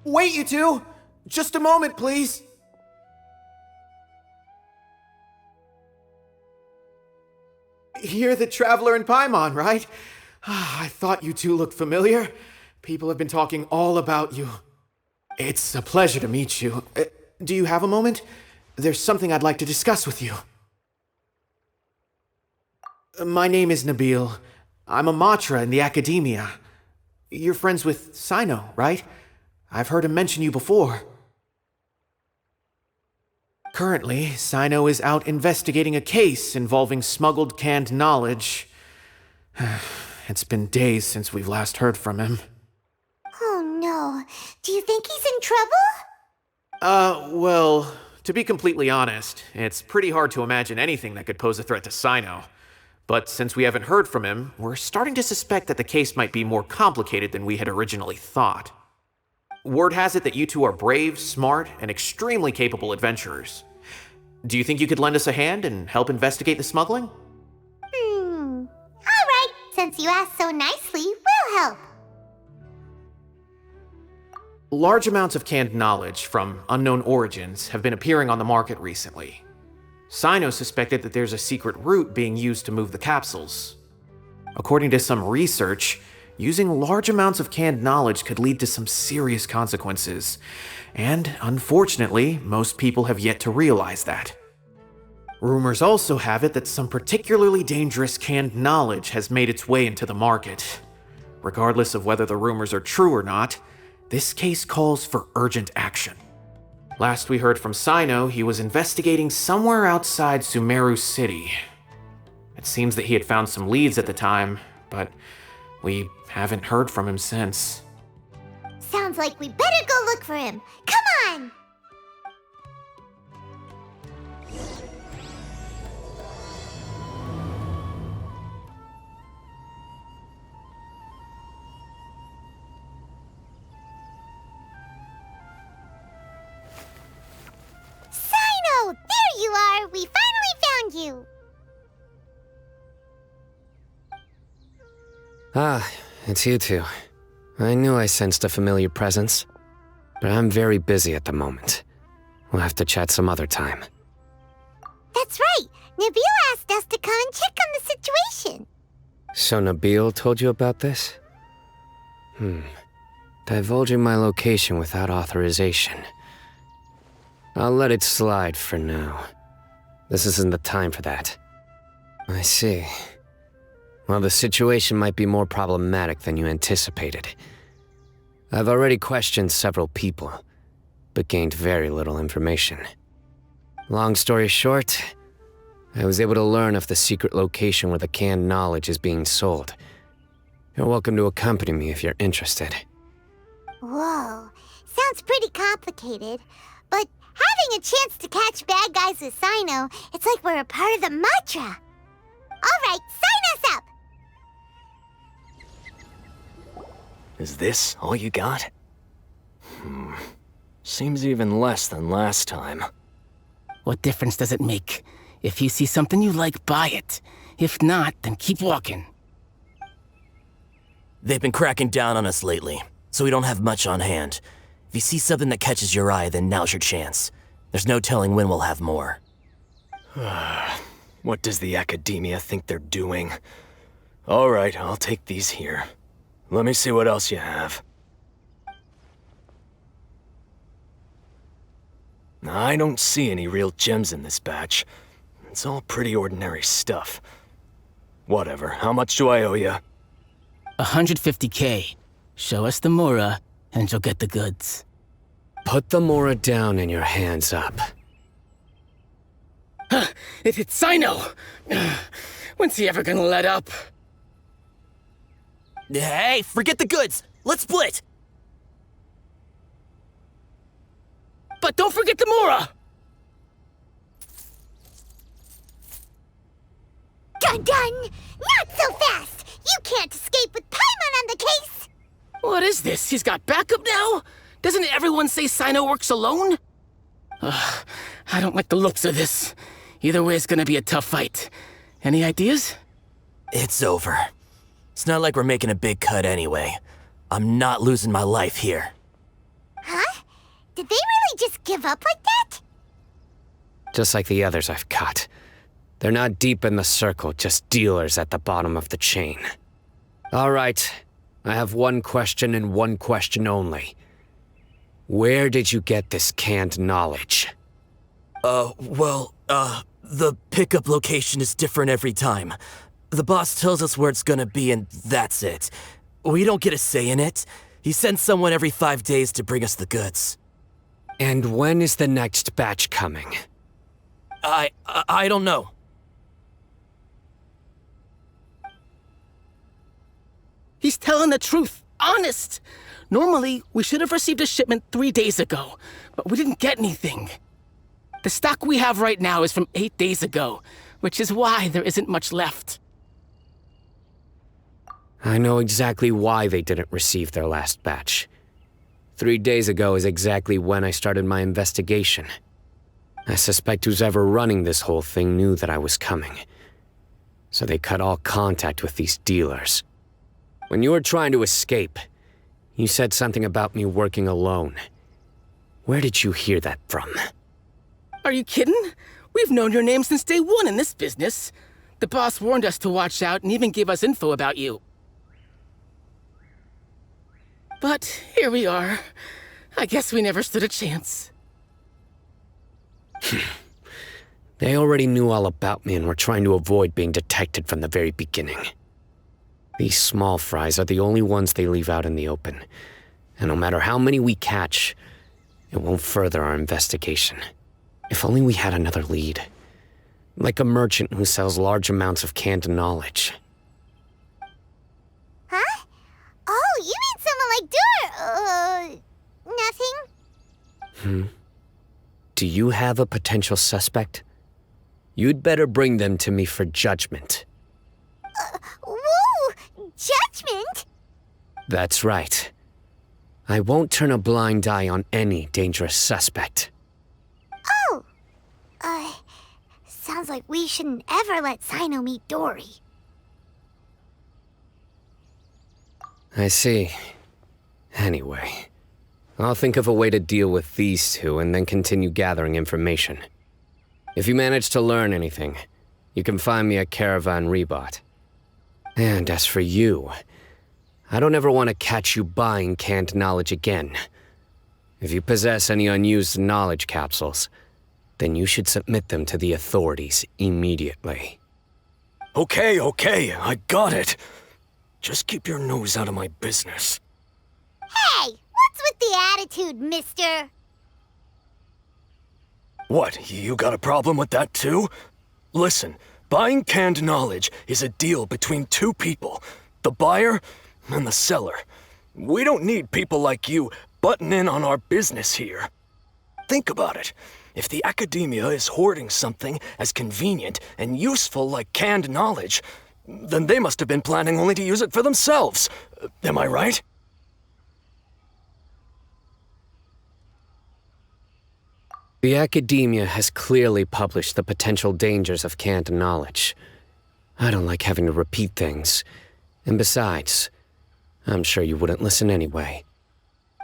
Wait, you two! Just a moment, please! You're the Traveler in Paimon, right? I thought you two looked familiar. People have been talking all about you. It's a pleasure to meet you. Do you have a moment? There's something I'd like to discuss with you. My name is Nabil. I'm a Matra in the Academia. You're friends with Cyno, right? I've heard him mention you before. Currently, Cyno is out investigating a case involving smuggled canned knowledge. It's been days since we've last heard from him. Oh no. Do you think he's in trouble? Well, to be completely honest, it's pretty hard to imagine anything that could pose a threat to Cyno. But since we haven't heard from him, we're starting to suspect that the case might be more complicated than we had originally thought. Word has it that you two are brave, smart, and extremely capable adventurers. Do you think you could lend us a hand and help investigate the smuggling? Alright, since you asked so nicely, we'll help. Large amounts of canned knowledge from unknown origins have been appearing on the market recently. Cyno suspected that there's a secret route being used to move the capsules. According to some research, using large amounts of canned knowledge could lead to some serious consequences, and unfortunately, most people have yet to realize that. Rumors also have it that some particularly dangerous canned knowledge has made its way into the market. Regardless of whether the rumors are true or not, this case calls for urgent action. Last we heard from Cyno, he was investigating somewhere outside Sumeru City. It seems that he had found some leads at the time, but we haven't heard from him since. Sounds like we better go look for him. Come on! Cyno! There you are! We finally found you! Ah, it's you two. I knew I sensed a familiar presence, but I'm very busy at the moment. We'll have to chat some other time. That's right! Nabil asked us to come and check on the situation. So Nabil told you about this? Divulging my location without authorization. I'll let it slide for now. This isn't the time for that. I see. Well, the situation might be more problematic than you anticipated. I've already questioned several people, but gained very little information. Long story short, I was able to learn of the secret location where the canned knowledge is being sold. You're welcome to accompany me if you're interested. Whoa, sounds pretty complicated, but having a chance to catch bad guys with Cyno, it's like we're a part of the Matra. Alright, sign us up! Is this all you got? Seems even less than last time. What difference does it make? If you see something you like, buy it. If not, then keep walking. They've been cracking down on us lately, so we don't have much on hand. If you see something that catches your eye, then now's your chance. There's no telling when we'll have more. What does the Academia think they're doing? Alright, I'll take these here. Let me see what else you have. I don't see any real gems in this batch. It's all pretty ordinary stuff. Whatever, how much do I owe you? 150K. Show us the Mora, and you'll get the goods. Put the Mora down and your hands up. It's Cyno! When's he ever gonna let up? Hey, forget the goods! Let's split! But don't forget the Mora! Dun dun! Not so fast! You can't escape with Paimon on the case! What is this? He's got backup now? Doesn't everyone say Cyno works alone? I don't like the looks of this. Either way, it's gonna be a tough fight. Any ideas? It's over. It's not like we're making a big cut anyway. I'm not losing my life here. Huh? did they really just give up like that? Just like the others I've caught. They're not deep in the circle, just dealers at the bottom of the chain. All right, I have one question and one question only. Where did you get this canned knowledge? The pickup location is different every time. The boss tells us where it's gonna be and that's it. We don't get a say in it. He sends someone every 5 days to bring us the goods. And when is the next batch coming? I don't know. He's telling the truth. Honest. Normally, we should have received a shipment 3 days ago, but we didn't get anything. The stock we have right now is from 8 days ago, which is why there isn't much left. I know exactly why they didn't receive their last batch. 3 days ago is exactly when I started my investigation. I suspect who's ever running this whole thing knew that I was coming. So they cut all contact with these dealers. When you were trying to escape, you said something about me working alone. Where did you hear that from? Are you kidding? We've known your name since day one in this business. The boss warned us to watch out and even gave us info about you. But here we are. I guess we never stood a chance. They already knew all about me and were trying to avoid being detected from the very beginning. These small fries are the only ones they leave out in the open. And no matter how many we catch, it won't further our investigation. If only we had another lead. Like a merchant who sells large amounts of canned knowledge. Huh? Oh, you mean someone like nothing? Do you have a potential suspect? You'd better bring them to me for judgment. Whoa! Judgment? That's right. I won't turn a blind eye on any dangerous suspect. Oh! Sounds like we shouldn't ever let Cyno meet Dory. I see. Anyway, I'll think of a way to deal with these two and then continue gathering information. If you manage to learn anything, you can find me at Caravan Rebot. And as for you, I don't ever want to catch you buying canned knowledge again. If you possess any unused knowledge capsules, then you should submit them to the authorities immediately. Okay, I got it. Just keep your nose out of my business. Hey! What's with the attitude, mister? What, you got a problem with that too? Listen, buying canned knowledge is a deal between two people, the buyer and the seller. We don't need people like you butting in on our business here. Think about it. If the academia is hoarding something as convenient and useful like canned knowledge, then they must have been planning only to use it for themselves. Am I right? The academia has clearly published the potential dangers of canned knowledge. I don't like having to repeat things. And besides, I'm sure you wouldn't listen anyway.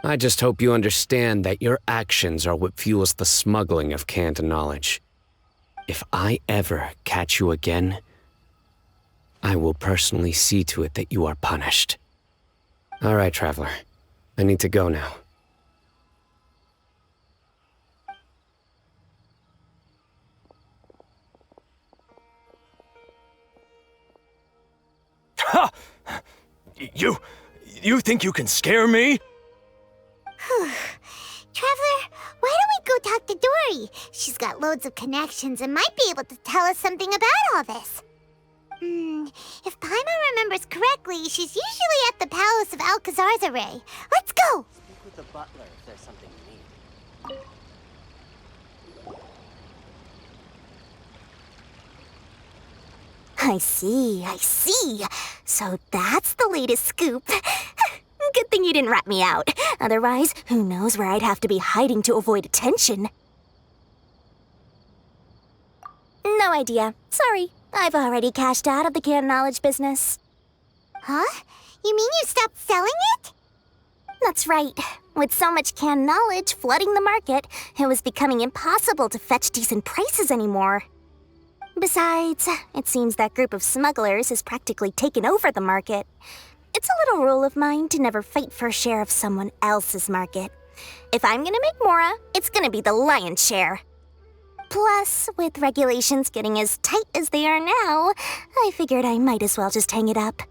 I just hope you understand that your actions are what fuels the smuggling of canned knowledge. If I ever catch you again, I will personally see to it that you are punished. All right, Traveler. I need to go now. Ha! You think you can scare me? Traveler, why don't we go talk to Dory? She's got loads of connections and might be able to tell us something about all this. If Paimon remembers correctly, she's usually at the palace of Alcazar's array. Let's go! Speak with the butler if there's something you need. I see. So that's the latest scoop. Good thing you didn't rat me out. Otherwise, who knows where I'd have to be hiding to avoid attention. No idea. Sorry. I've already cashed out of the canned knowledge business. Huh? You mean you stopped selling it? That's right. With so much canned knowledge flooding the market, it was becoming impossible to fetch decent prices anymore. Besides, it seems that group of smugglers has practically taken over the market. It's a little rule of mine to never fight for a share of someone else's market. If I'm gonna make Mora, it's gonna be the lion's share. Plus, with regulations getting as tight as they are now, I figured I might as well just hang it up.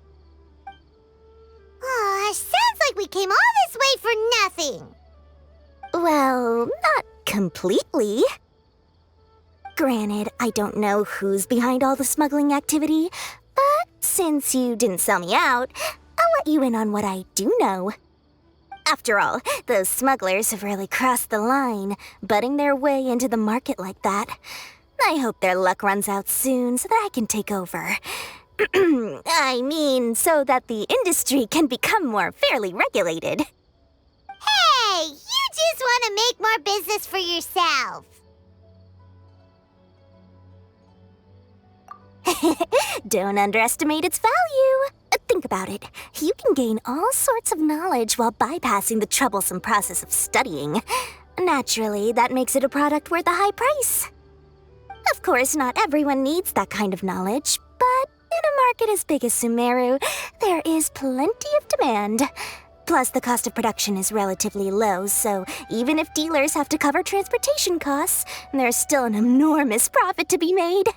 Oh, sounds like we came all this way for nothing. Well, not completely. Granted, I don't know who's behind all the smuggling activity, but since you didn't sell me out, I'll let you in on what I do know. After all, those smugglers have really crossed the line, butting their way into the market like that. I hope their luck runs out soon so that I can take over. I mean, so that the industry can become more fairly regulated. Hey, you just want to make more business for yourself. Don't underestimate its value. Think about it. You can gain all sorts of knowledge while bypassing the troublesome process of studying. Naturally, that makes it a product worth a high price. Of course, not everyone needs that kind of knowledge, but in a market as big as Sumeru, there is plenty of demand. Plus, the cost of production is relatively low, so even if dealers have to cover transportation costs, there's still an enormous profit to be made.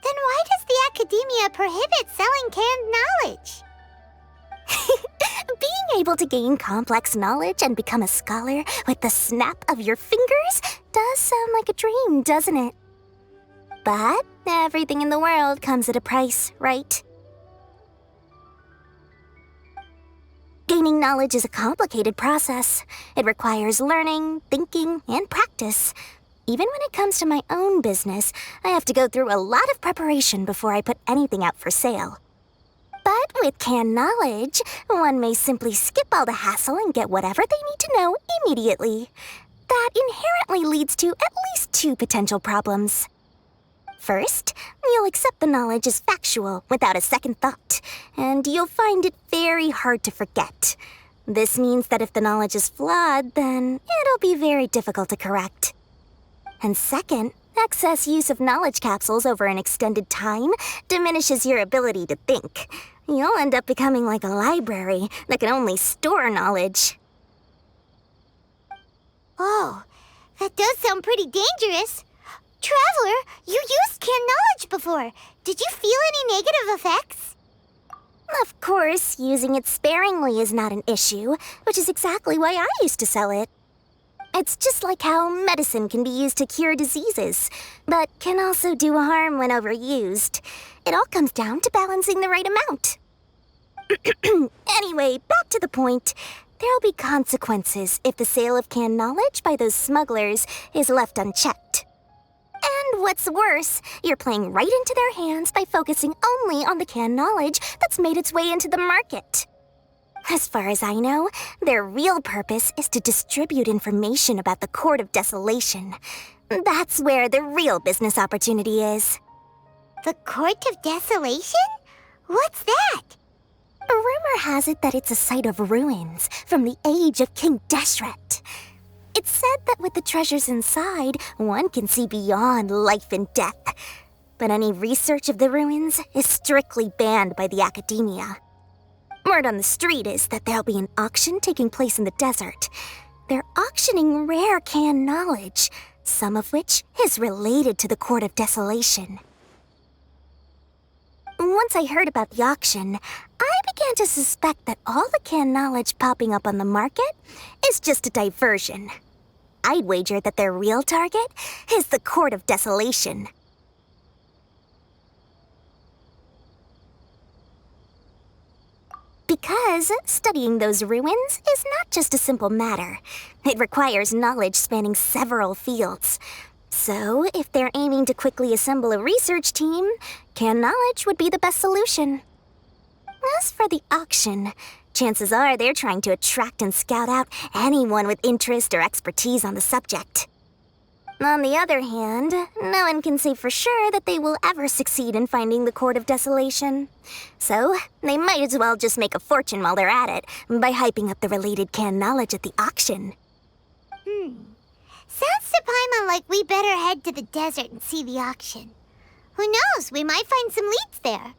Then why does the academia prohibit selling canned knowledge? Being able to gain complex knowledge and become a scholar with the snap of your fingers does sound like a dream, doesn't it? But everything in the world comes at a price, right? Gaining knowledge is a complicated process. It requires learning, thinking, and practice. Even when it comes to my own business, I have to go through a lot of preparation before I put anything out for sale. But with canned knowledge, one may simply skip all the hassle and get whatever they need to know immediately. That inherently leads to at least two potential problems. First, you'll accept the knowledge as factual without a second thought, and you'll find it very hard to forget. This means that if the knowledge is flawed, then it'll be very difficult to correct. And second, excess use of knowledge capsules over an extended time diminishes your ability to think. You'll end up becoming like a library that can only store knowledge. Oh, that does sound pretty dangerous. Traveler, you used canned knowledge before. Did you feel any negative effects? Of course, using it sparingly is not an issue, which is exactly why I used to sell it. It's just like how medicine can be used to cure diseases, but can also do harm when overused. It all comes down to balancing the right amount. Anyway, back to the point. There'll be consequences if the sale of canned knowledge by those smugglers is left unchecked. And what's worse, you're playing right into their hands by focusing only on the canned knowledge that's made its way into the market. As far as I know, their real purpose is to distribute information about the Court of Desolation. That's where the real business opportunity is. The Court of Desolation? What's that? A rumor has it that it's a site of ruins from the age of King Deshret. It's said that with the treasures inside, one can see beyond life and death. But any research of the ruins is strictly banned by the academia. Word on the street is that there'll be an auction taking place in the desert. They're auctioning rare canned knowledge, some of which is related to the Court of Desolation. Once I heard about the auction, I began to suspect that all the canned knowledge popping up on the market is just a diversion. I'd wager that their real target is the Court of Desolation. Because studying those ruins is not just a simple matter. It requires knowledge spanning several fields. So, if they're aiming to quickly assemble a research team, canned knowledge would be the best solution. As for the auction, chances are they're trying to attract and scout out anyone with interest or expertise on the subject. On the other hand, no one can say for sure that they will ever succeed in finding the Court of Desolation. So, they might as well just make a fortune while they're at it by hyping up the related canned knowledge at the auction. Sounds to Paimon like we better head to the desert and see the auction. Who knows, we might find some leads there.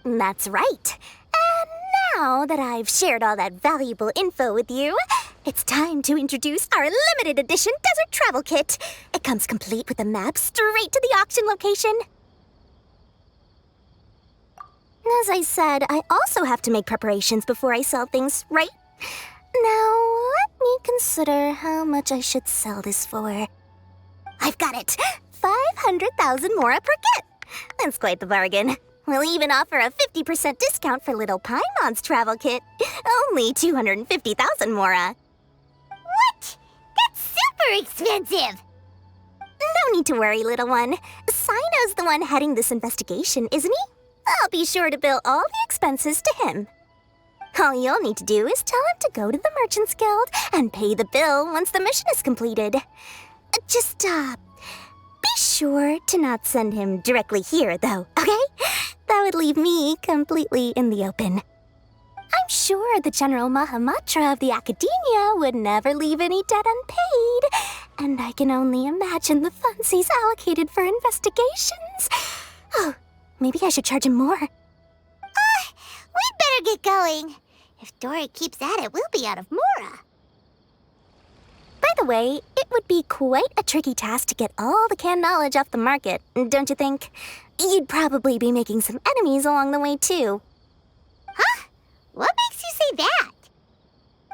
That's right. And now that I've shared all that valuable info with you, it's time to introduce our limited edition desert travel kit. It comes complete with a map straight to the auction location. As I said, I also have to make preparations before I sell things, right? Now, let me consider how much I should sell this for. I've got it! 500,000 mora per kit! That's quite the bargain. We'll even offer a 50% discount for little Paimon's travel kit. Only 250,000 mora. What? That's super expensive! No need to worry, little one. Cyno's the one heading this investigation, isn't he? I'll be sure to bill all the expenses to him. All you'll need to do is tell him to go to the Merchants Guild and pay the bill once the mission is completed. Just, be sure to not send him directly here, though, okay? That would leave me completely in the open. I'm sure the General Mahamatra of the Academia would never leave any debt unpaid, and I can only imagine the funds he's allocated for investigations. Oh, maybe I should charge him more. We'd better get going. If Dora keeps at it, we'll be out of mora. By the way, it would be quite a tricky task to get all the canned knowledge off the market, don't you think? You'd probably be making some enemies along the way, too. Huh? What makes you say that?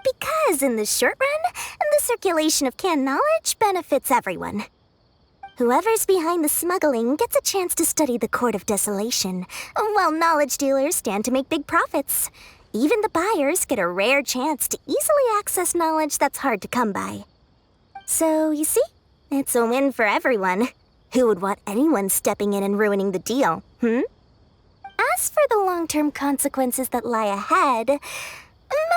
Because in the short run, the circulation of canned knowledge benefits everyone. Whoever's behind the smuggling gets a chance to study the Court of Desolation, while knowledge dealers stand to make big profits. Even the buyers get a rare chance to easily access knowledge that's hard to come by. So, you see, it's a win for everyone. Who would want anyone stepping in and ruining the deal, As for the long-term consequences that lie ahead,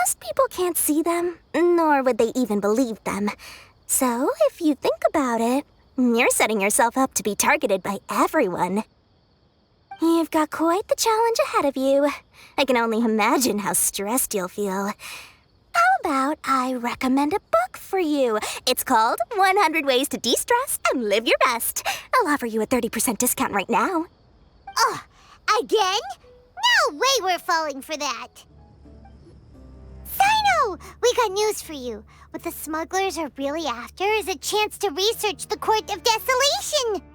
most people can't see them, nor would they even believe them. So, if you think about it, you're setting yourself up to be targeted by everyone. You've got quite the challenge ahead of you. I can only imagine how stressed you'll feel. How about I recommend a book for you? It's called 100 Ways to De-Stress and Live Your Best. I'll offer you a 30% discount right now. Oh, again? No way we're falling for that. Cyno! We got news for you. What the smugglers are really after is a chance to research the Court of Desolation.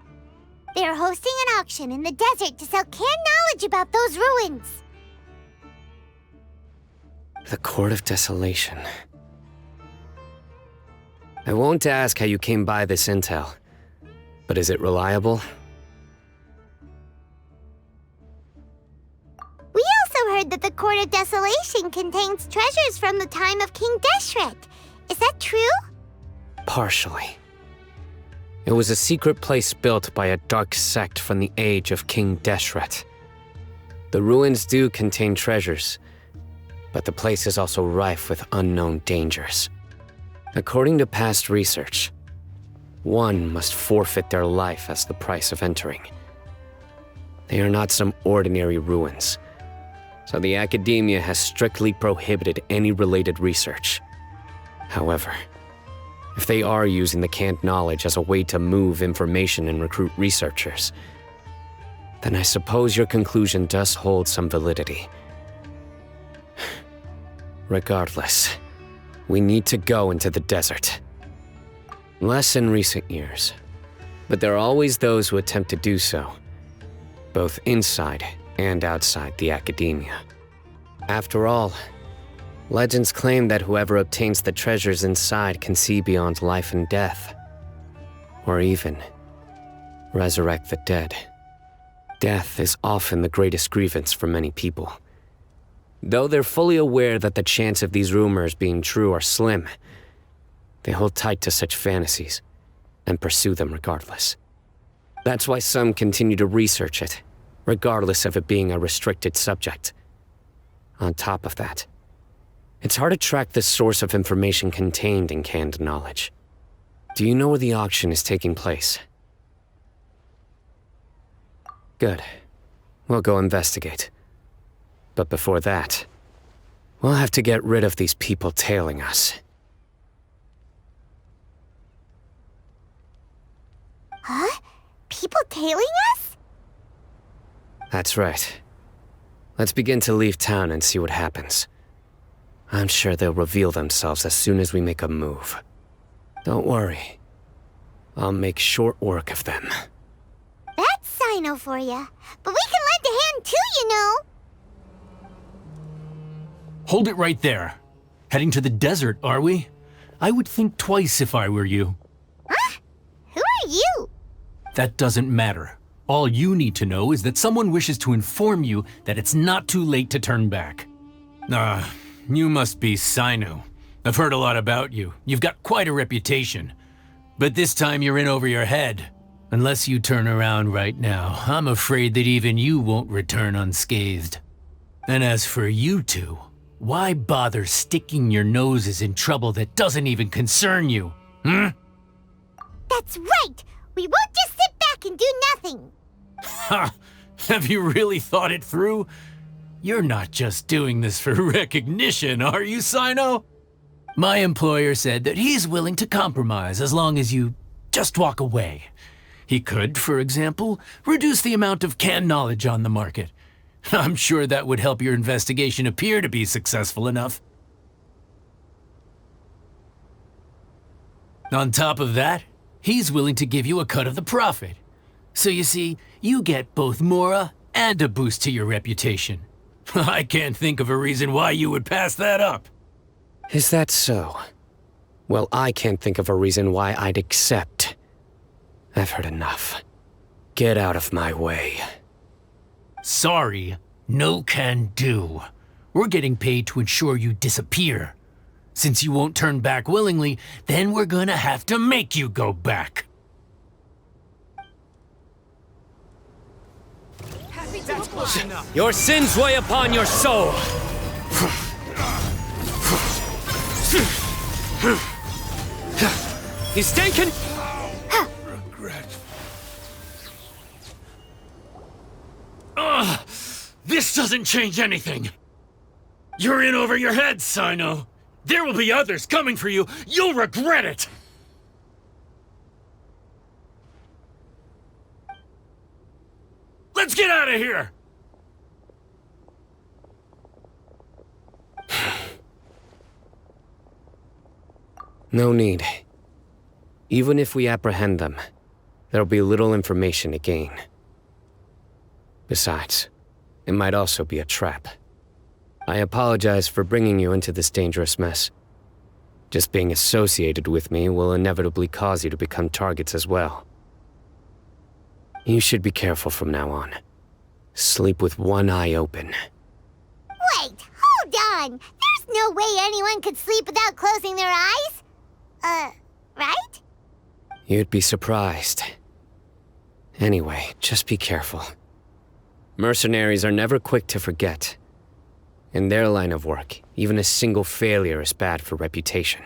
They are hosting an auction in the desert to sell canned knowledge about those ruins. The Court of Desolation. I won't ask how you came by this intel, but is it reliable? We also heard that the Court of Desolation contains treasures from the time of King Deshret. Is that true? Partially. It was a secret place built by a dark sect from the age of King Deshret. The ruins do contain treasures, but the place is also rife with unknown dangers. According to past research, one must forfeit their life as the price of entering. They are not some ordinary ruins, so the Academia has strictly prohibited any related research. However, if they are using the canned knowledge as a way to move information and recruit researchers, then I suppose your conclusion does hold some validity. Regardless, we need to go into the desert. Less in recent years, but there are always those who attempt to do so, both inside and outside the Academia. After all, legends claim that whoever obtains the treasures inside can see beyond life and death, or even resurrect the dead. Death is often the greatest grievance for many people. Though they're fully aware that the chance of these rumors being true are slim, they hold tight to such fantasies and pursue them regardless. That's why some continue to research it, regardless of it being a restricted subject. On top of that, it's hard to track the source of information contained in canned knowledge. Do you know where the auction is taking place? Good. We'll go investigate. But before that, we'll have to get rid of these people tailing us. Huh? People tailing us? That's right. Let's begin to leave town and see what happens. I'm sure they'll reveal themselves as soon as we make a move. Don't worry. I'll make short work of them. That's Cyno for ya. But we can lend a hand too, you know. Hold it right there. Heading to the desert, are we? I would think twice if I were you. Huh? Who are you? That doesn't matter. All you need to know is that someone wishes to inform you that it's not too late to turn back. You must be Cyno. I've heard a lot about you. You've got quite a reputation. But this time you're in over your head. Unless you turn around right now, I'm afraid that even you won't return unscathed. And as for you two, why bother sticking your noses in trouble that doesn't even concern you? That's right! We won't just sit back and do nothing! Ha! Have you really thought it through? You're not just doing this for recognition, are you, Cyno? My employer said that he's willing to compromise as long as you just walk away. He could, for example, reduce the amount of canned knowledge on the market. I'm sure that would help your investigation appear to be successful enough. On top of that, he's willing to give you a cut of the profit. So you see, you get both Mora and a boost to your reputation. I can't think of a reason why you would pass that up. Is that so? Well, I can't think of a reason why I'd accept. I've heard enough. Get out of my way. Sorry, no can do. We're getting paid to ensure you disappear. Since you won't turn back willingly, then we're gonna have to make you go back. Your sins weigh upon your soul! You stinking! This doesn't change anything. You're in over your head, Cyno. There will be others coming for you. You'll regret it. Let's get out of here. No need. Even if we apprehend them, there'll be little information to gain. Besides, it might also be a trap. I apologize for bringing you into this dangerous mess. Just being associated with me will inevitably cause you to become targets as well. You should be careful from now on. Sleep with one eye open. Wait, hold on! There's no way anyone could sleep without closing their eyes? Right? You'd be surprised. Anyway, just be careful. Mercenaries are never quick to forget. In their line of work, even a single failure is bad for reputation.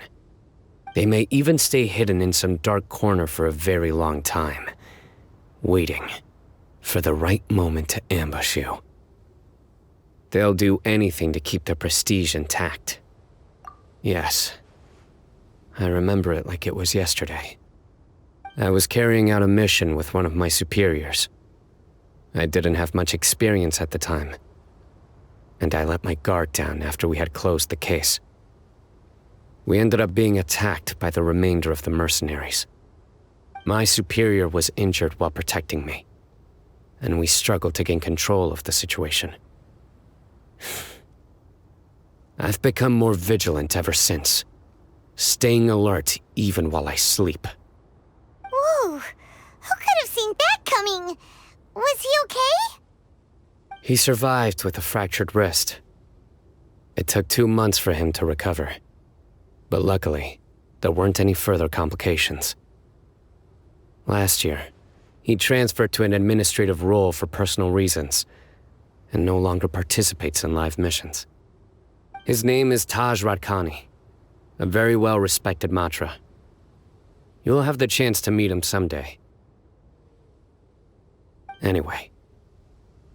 They may even stay hidden in some dark corner for a very long time, waiting for the right moment to ambush you. They'll do anything to keep their prestige intact. Yes, I remember it like it was yesterday. I was carrying out a mission with one of my superiors. I didn't have much experience at the time, and I let my guard down after we had closed the case. We ended up being attacked by the remainder of the mercenaries. My superior was injured while protecting me, and we struggled to gain control of the situation. I've become more vigilant ever since, staying alert even while I sleep. Whoa! Who could have seen that coming? Was he okay? He survived with a fractured wrist. It took 2 months for him to recover. But luckily, there weren't any further complications. Last year, he transferred to an administrative role for personal reasons, and no longer participates in live missions. His name is Taj Radkani, a very well-respected Matra. You'll have the chance to meet him someday. Anyway,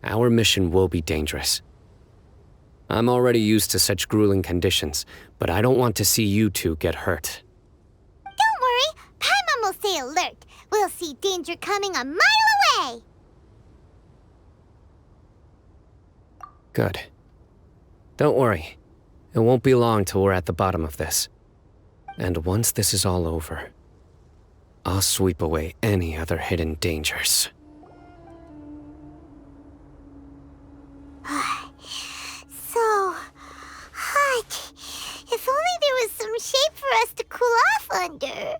our mission will be dangerous. I'm already used to such grueling conditions, but I don't want to see you two get hurt. Don't worry, Paimon will stay alert. We'll see danger coming a mile away. Good. Don't worry. It won't be long till we're at the bottom of this. And once this is all over, I'll sweep away any other hidden dangers. So hot. If only there was some shade for us to cool off under.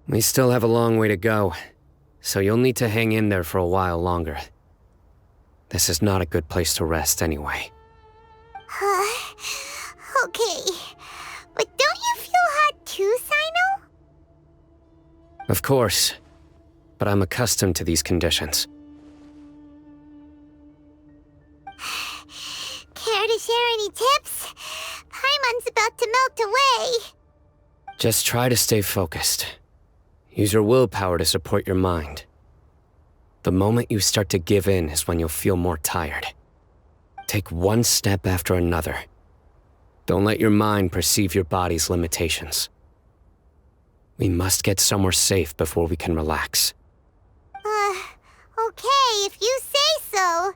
We still have a long way to go, so you'll need to hang in there for a while longer. This is not a good place to rest anyway. Okay. But don't you feel hot too, Cyno? Of course, but I'm accustomed to these conditions. Care to share any tips? Paimon's about to melt away. Just try to stay focused. Use your willpower to support your mind. The moment you start to give in is when you'll feel more tired. Take one step after another. Don't let your mind perceive your body's limitations. We must get somewhere safe before we can relax. Okay, if you say so.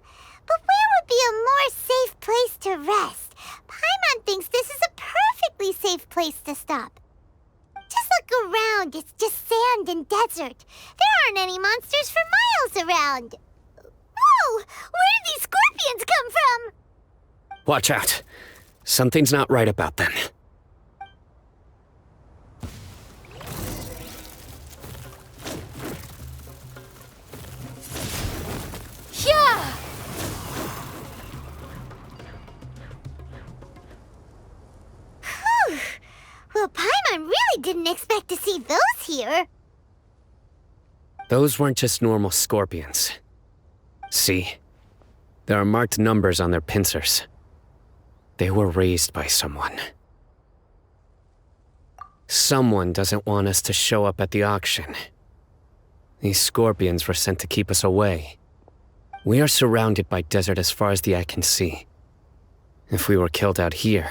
But where would be a more safe place to rest? Paimon thinks this is a perfectly safe place to stop. Just look around, it's just sand and desert. There aren't any monsters for miles around. Whoa! Where did these scorpions come from? Watch out. Something's not right about them. Yeah! Whew. Well, Paimon really didn't expect to see those here. Those weren't just normal scorpions. See? There are marked numbers on their pincers. They were raised by someone. Someone doesn't want us to show up at the auction. These scorpions were sent to keep us away. We are surrounded by desert as far as the eye can see. If we were killed out here,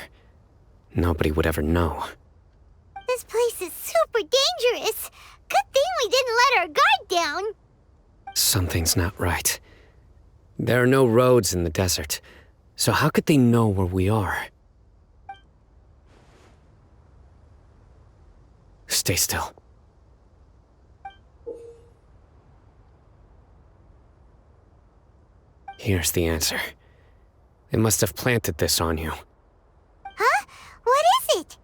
nobody would ever know. This place is super dangerous. Good thing we didn't let our guard down. Something's not right. There are no roads in the desert, so how could they know where we are? Stay still. Here's the answer. They must have planted this on you. Huh? What is it?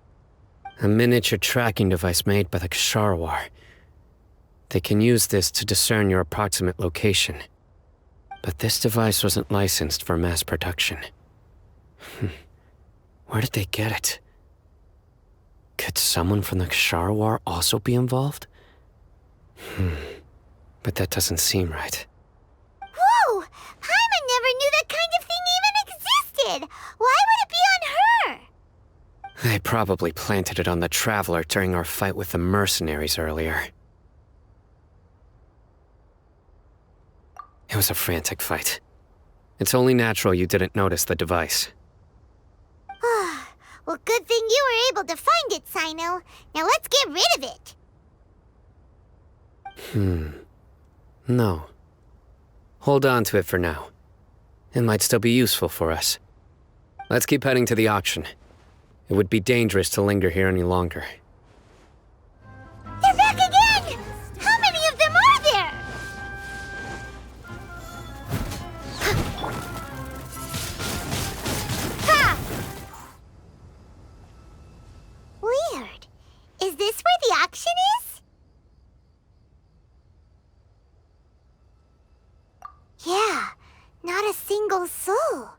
A miniature tracking device made by the Ksharawar. They can use this to discern your approximate location. But this device wasn't licensed for mass production. Where did they get it? Could someone from the Ksharawar also be involved? But that doesn't seem right. Whoa! Paimon never knew that kind of thing even existed! Why would it be on her? They probably planted it on the Traveler during our fight with the mercenaries earlier. It was a frantic fight. It's only natural you didn't notice the device. Well, good thing you were able to find it, Cyno. Now let's get rid of it. No. Hold on to it for now. It might still be useful for us. Let's keep heading to the auction. It would be dangerous to linger here any longer. They're back again! How many of them are there? Ha! Weird. Is this where the auction is? Yeah, not a single soul.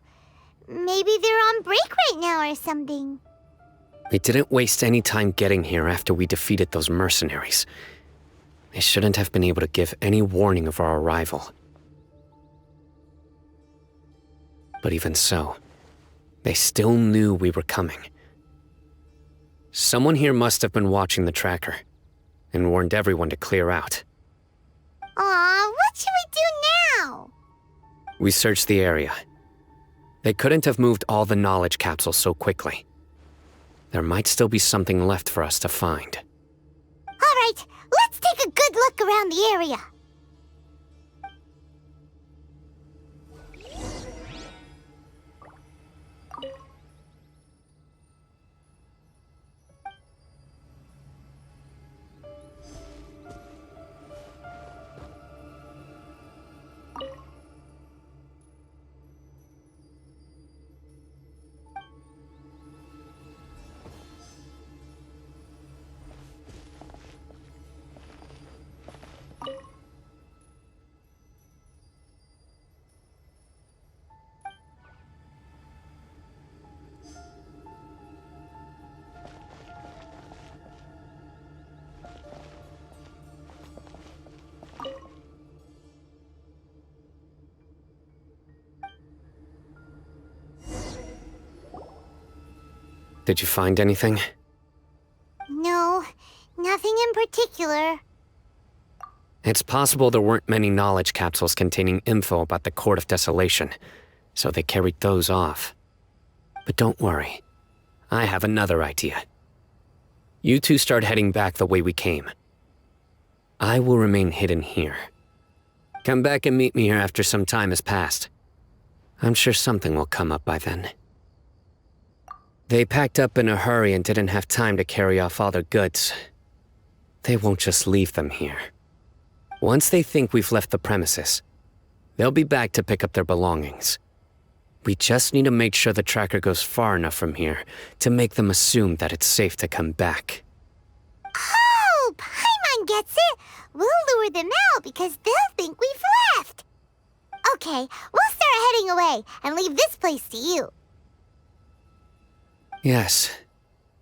Maybe they're on break right now or something. We didn't waste any time getting here after we defeated those mercenaries. They shouldn't have been able to give any warning of our arrival. But even so, they still knew we were coming. Someone here must have been watching the tracker and warned everyone to clear out. Aw, what should we do now? We searched the area. They couldn't have moved all the knowledge capsules so quickly. There might still be something left for us to find. All right, let's take a good look around the area. Did you find anything? No, nothing in particular. It's possible there weren't many knowledge capsules containing info about the Court of Desolation, so they carried those off. But don't worry. I have another idea. You two start heading back the way we came. I will remain hidden here. Come back and meet me here after some time has passed. I'm sure something will come up by then. They packed up in a hurry and didn't have time to carry off all their goods. They won't just leave them here. Once they think we've left the premises, they'll be back to pick up their belongings. We just need to make sure the tracker goes far enough from here to make them assume that it's safe to come back. Oh, Paimon gets it. We'll lure them out because they'll think we've left. Okay, we'll start heading away and leave this place to you. Yes,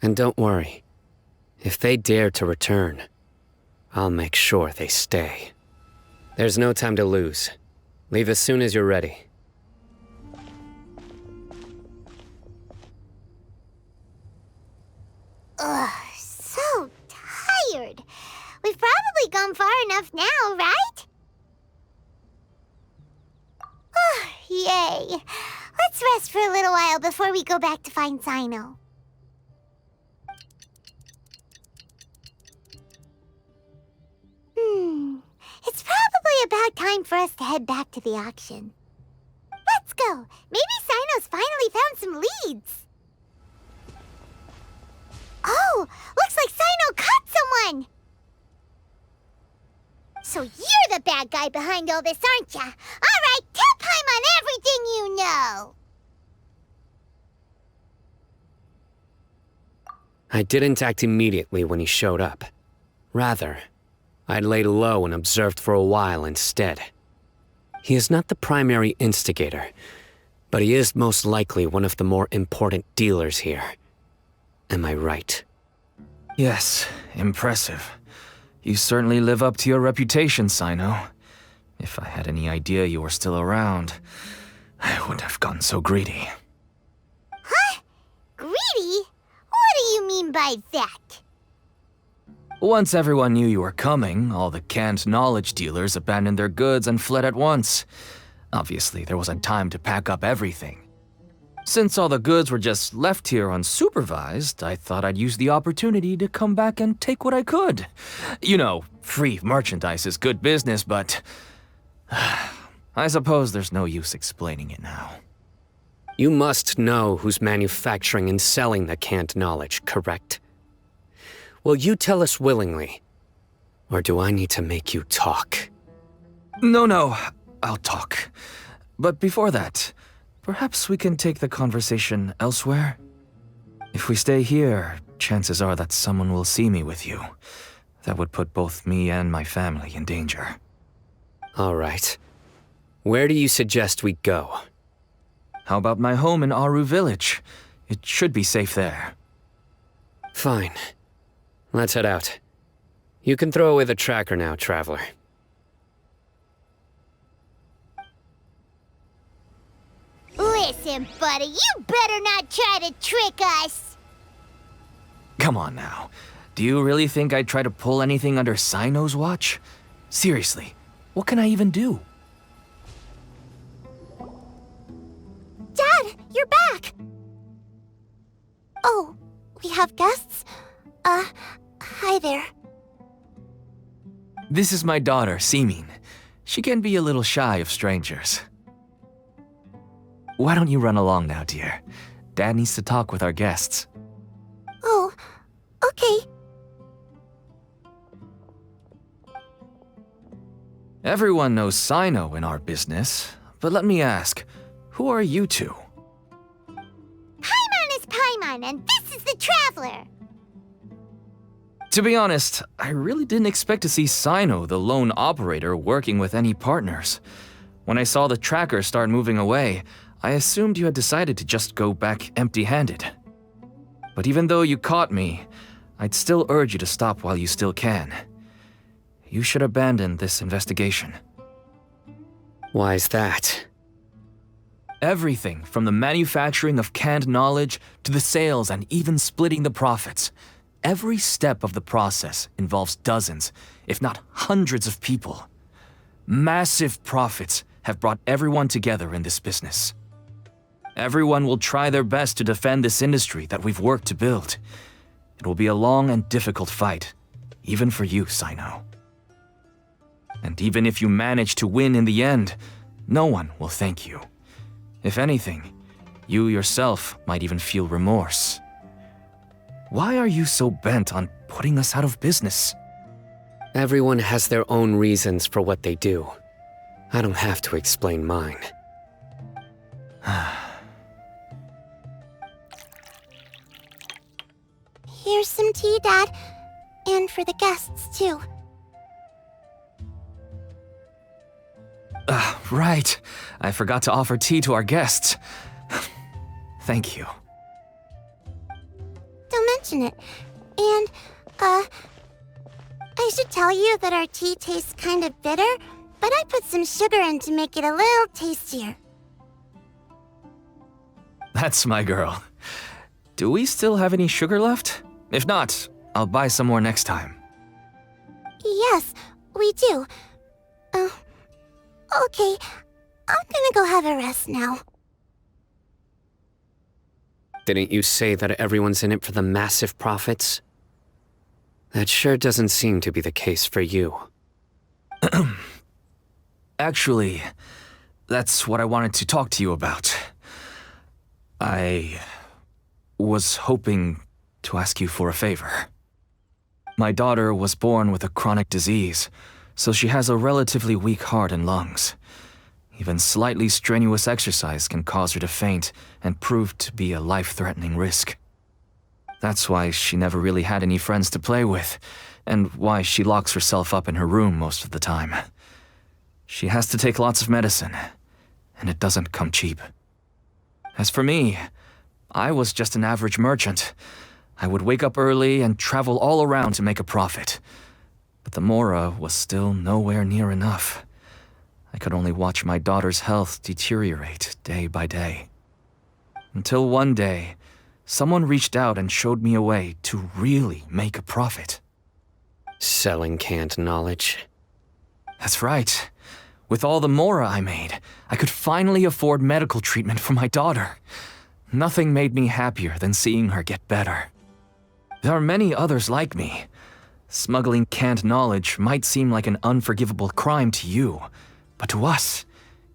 and don't worry. If they dare to return, I'll make sure they stay. There's no time to lose. Leave as soon as you're ready. Ugh, so tired. We've probably gone far enough now, right? Yay. Let's rest for a little while before we go back to find Cyno. It's probably about time for us to head back to the auction. Let's go. Maybe Cyno's finally found some leads. Oh, looks like Cyno caught someone! So you're the bad guy behind all this, aren't ya? All right, tell Paimon everything you know! I didn't act immediately when he showed up. Rather, I laid low and observed for a while instead. He is not the primary instigator, but he is most likely one of the more important dealers here. Am I right? Yes, impressive. You certainly live up to your reputation, Cyno. If I had any idea you were still around, I wouldn't have gotten so greedy. Huh? Greedy? What do you mean by that? Once everyone knew you were coming, all the canned knowledge dealers abandoned their goods and fled at once. Obviously, there wasn't time to pack up everything. Since all the goods were just left here unsupervised, I thought I'd use the opportunity to come back and take what I could. You know, free merchandise is good business, but I suppose there's no use explaining it now. You must know who's manufacturing and selling the canned knowledge, correct? Will you tell us willingly? Or do I need to make you talk? No, I'll talk. But before that, perhaps we can take the conversation elsewhere? If we stay here, chances are that someone will see me with you. That would put both me and my family in danger. All right. Where do you suggest we go? How about my home in Aru Village? It should be safe there. Fine. Let's head out. You can throw away the tracker now, traveler. Listen, buddy, you better not try to trick us. Come on now. Do you really think I'd try to pull anything under Cyno's watch? Seriously, what can I even do? Dad, you're back! Oh, we have guests? Hi there. This is my daughter, Simin. She can be a little shy of strangers. Why don't you run along now, dear? Dad needs to talk with our guests. Oh, okay. Everyone knows Cyno in our business, but let me ask, who are you two? Paimon is Paimon, and this is the Traveler! To be honest, I really didn't expect to see Cyno, the lone operator, working with any partners. When I saw the tracker start moving away, I assumed you had decided to just go back empty-handed. But even though you caught me, I'd still urge you to stop while you still can. You should abandon this investigation. Why is that? Everything from the manufacturing of canned knowledge to the sales and even splitting the profits. Every step of the process involves dozens, if not hundreds of people. Massive profits have brought everyone together in this business. Everyone will try their best to defend this industry that we've worked to build. It will be a long and difficult fight, even for you, Cyno. And even if you manage to win in the end, no one will thank you. If anything, you yourself might even feel remorse. Why are you so bent on putting us out of business? Everyone has their own reasons for what they do. I don't have to explain mine. Here's some tea, Dad. And for the guests, too. Right. I forgot to offer tea to our guests. Thank you. Don't mention it. And, I should tell you that our tea tastes kind of bitter, but I put some sugar in to make it a little tastier. That's my girl. Do we still have any sugar left? If not, I'll buy some more next time. Yes, we do. Okay. I'm gonna go have a rest now. Didn't you say that everyone's in it for the massive profits? That sure doesn't seem to be the case for you. Actually, that's what I wanted to talk to you about. I was hoping to ask you for a favor. My daughter was born with a chronic disease, so she has a relatively weak heart and lungs. Even slightly strenuous exercise can cause her to faint and prove to be a life-threatening risk. That's why she never really had any friends to play with, and why she locks herself up in her room most of the time. She has to take lots of medicine, and it doesn't come cheap. As for me, I was just an average merchant. I would wake up early and travel all around to make a profit. But the Mora was still nowhere near enough. I could only watch my daughter's health deteriorate day by day. Until one day, someone reached out and showed me a way to really make a profit. Selling canned knowledge? That's right. With all the Mora I made, I could finally afford medical treatment for my daughter. Nothing made me happier than seeing her get better. There are many others like me. Smuggling canned knowledge might seem like an unforgivable crime to you, but to us,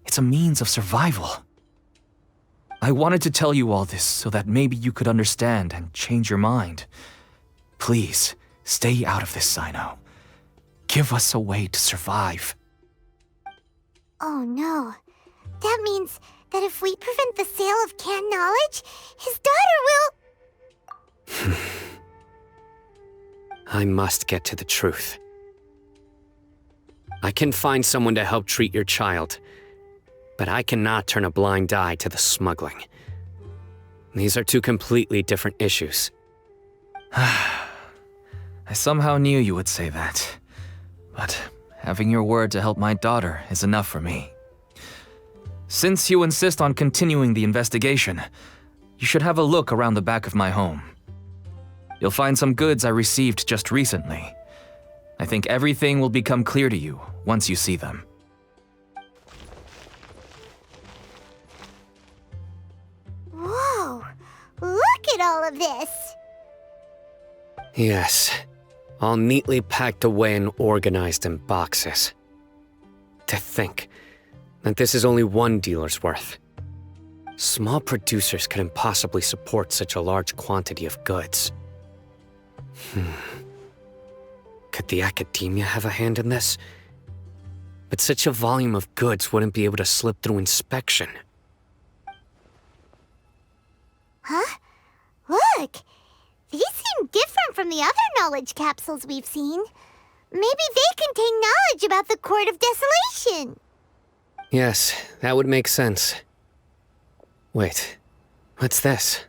it's a means of survival. I wanted to tell you all this so that maybe you could understand and change your mind. Please, stay out of this, Cyno. Give us a way to survive. Oh no. That means that if we prevent the sale of canned knowledge, his daughter will... I must get to the truth. I can find someone to help treat your child, but I cannot turn a blind eye to the smuggling. These are two completely different issues. I somehow knew you would say that, but having your word to help my daughter is enough for me. Since you insist on continuing the investigation, you should have a look around the back of my home. You'll find some goods I received just recently. I think everything will become clear to you once you see them. Whoa, look at all of this. Yes, all neatly packed away and organized in boxes. To think that this is only one dealer's worth. Small producers couldn't possibly support such a large quantity of goods. Could the academia have a hand in this? But such a volume of goods wouldn't be able to slip through inspection. Huh? Look! These seem different from the other knowledge capsules we've seen. Maybe they contain knowledge about the Court of Desolation. Yes, that would make sense. Wait, what's this?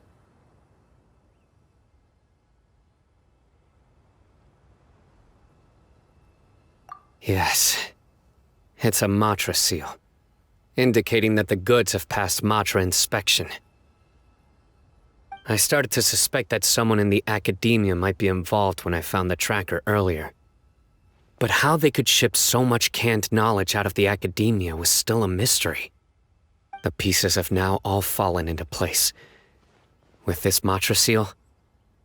Yes, it's a Matra seal, indicating that the goods have passed Matra inspection. I started to suspect that someone in the academia might be involved when I found the tracker earlier. But how they could ship so much canned knowledge out of the academia was still a mystery. The pieces have now all fallen into place. With this Matra seal,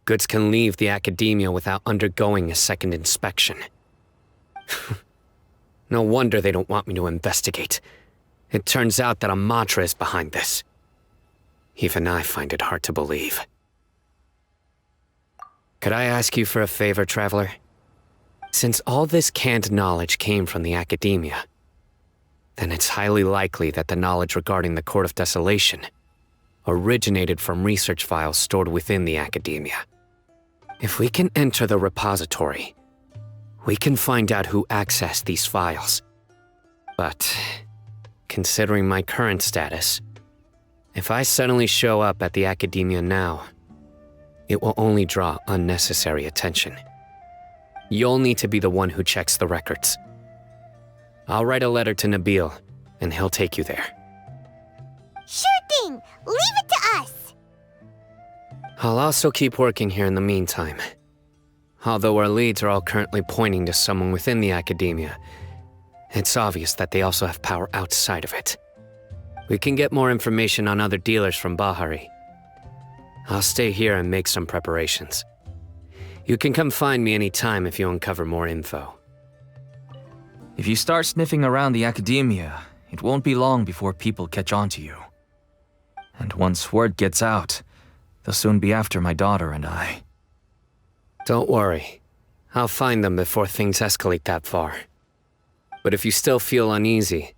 goods can leave the academia without undergoing a second inspection. No wonder they don't want me to investigate. It turns out that a Matra is behind this. Even I find it hard to believe. Could I ask you for a favor, Traveler? Since all this canned knowledge came from the academia, then it's highly likely that the knowledge regarding the Court of Desolation originated from research files stored within the academia. If we can enter the repository, we can find out who accessed these files. But, considering my current status, if I suddenly show up at the academia now, it will only draw unnecessary attention. You'll need to be the one who checks the records. I'll write a letter to Nabil, and he'll take you there. Sure thing! Leave it to us! I'll also keep working here in the meantime. Although our leads are all currently pointing to someone within the academia, it's obvious that they also have power outside of it. We can get more information on other dealers from Bahari. I'll stay here and make some preparations. You can come find me anytime if you uncover more info. If you start sniffing around the academia, it won't be long before people catch on to you. And once word gets out, they'll soon be after my daughter and I. Don't worry. I'll find them before things escalate that far. But if you still feel uneasy,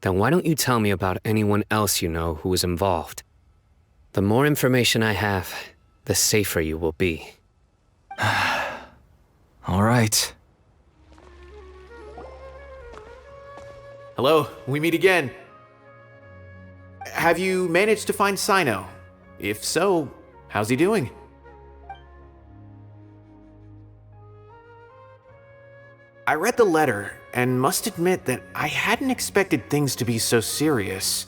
then why don't you tell me about anyone else you know who was involved? The more information I have, the safer you will be. All right. Hello, we meet again. Have you managed to find Cyno? If so, how's he doing? I read the letter and must admit that I hadn't expected things to be so serious.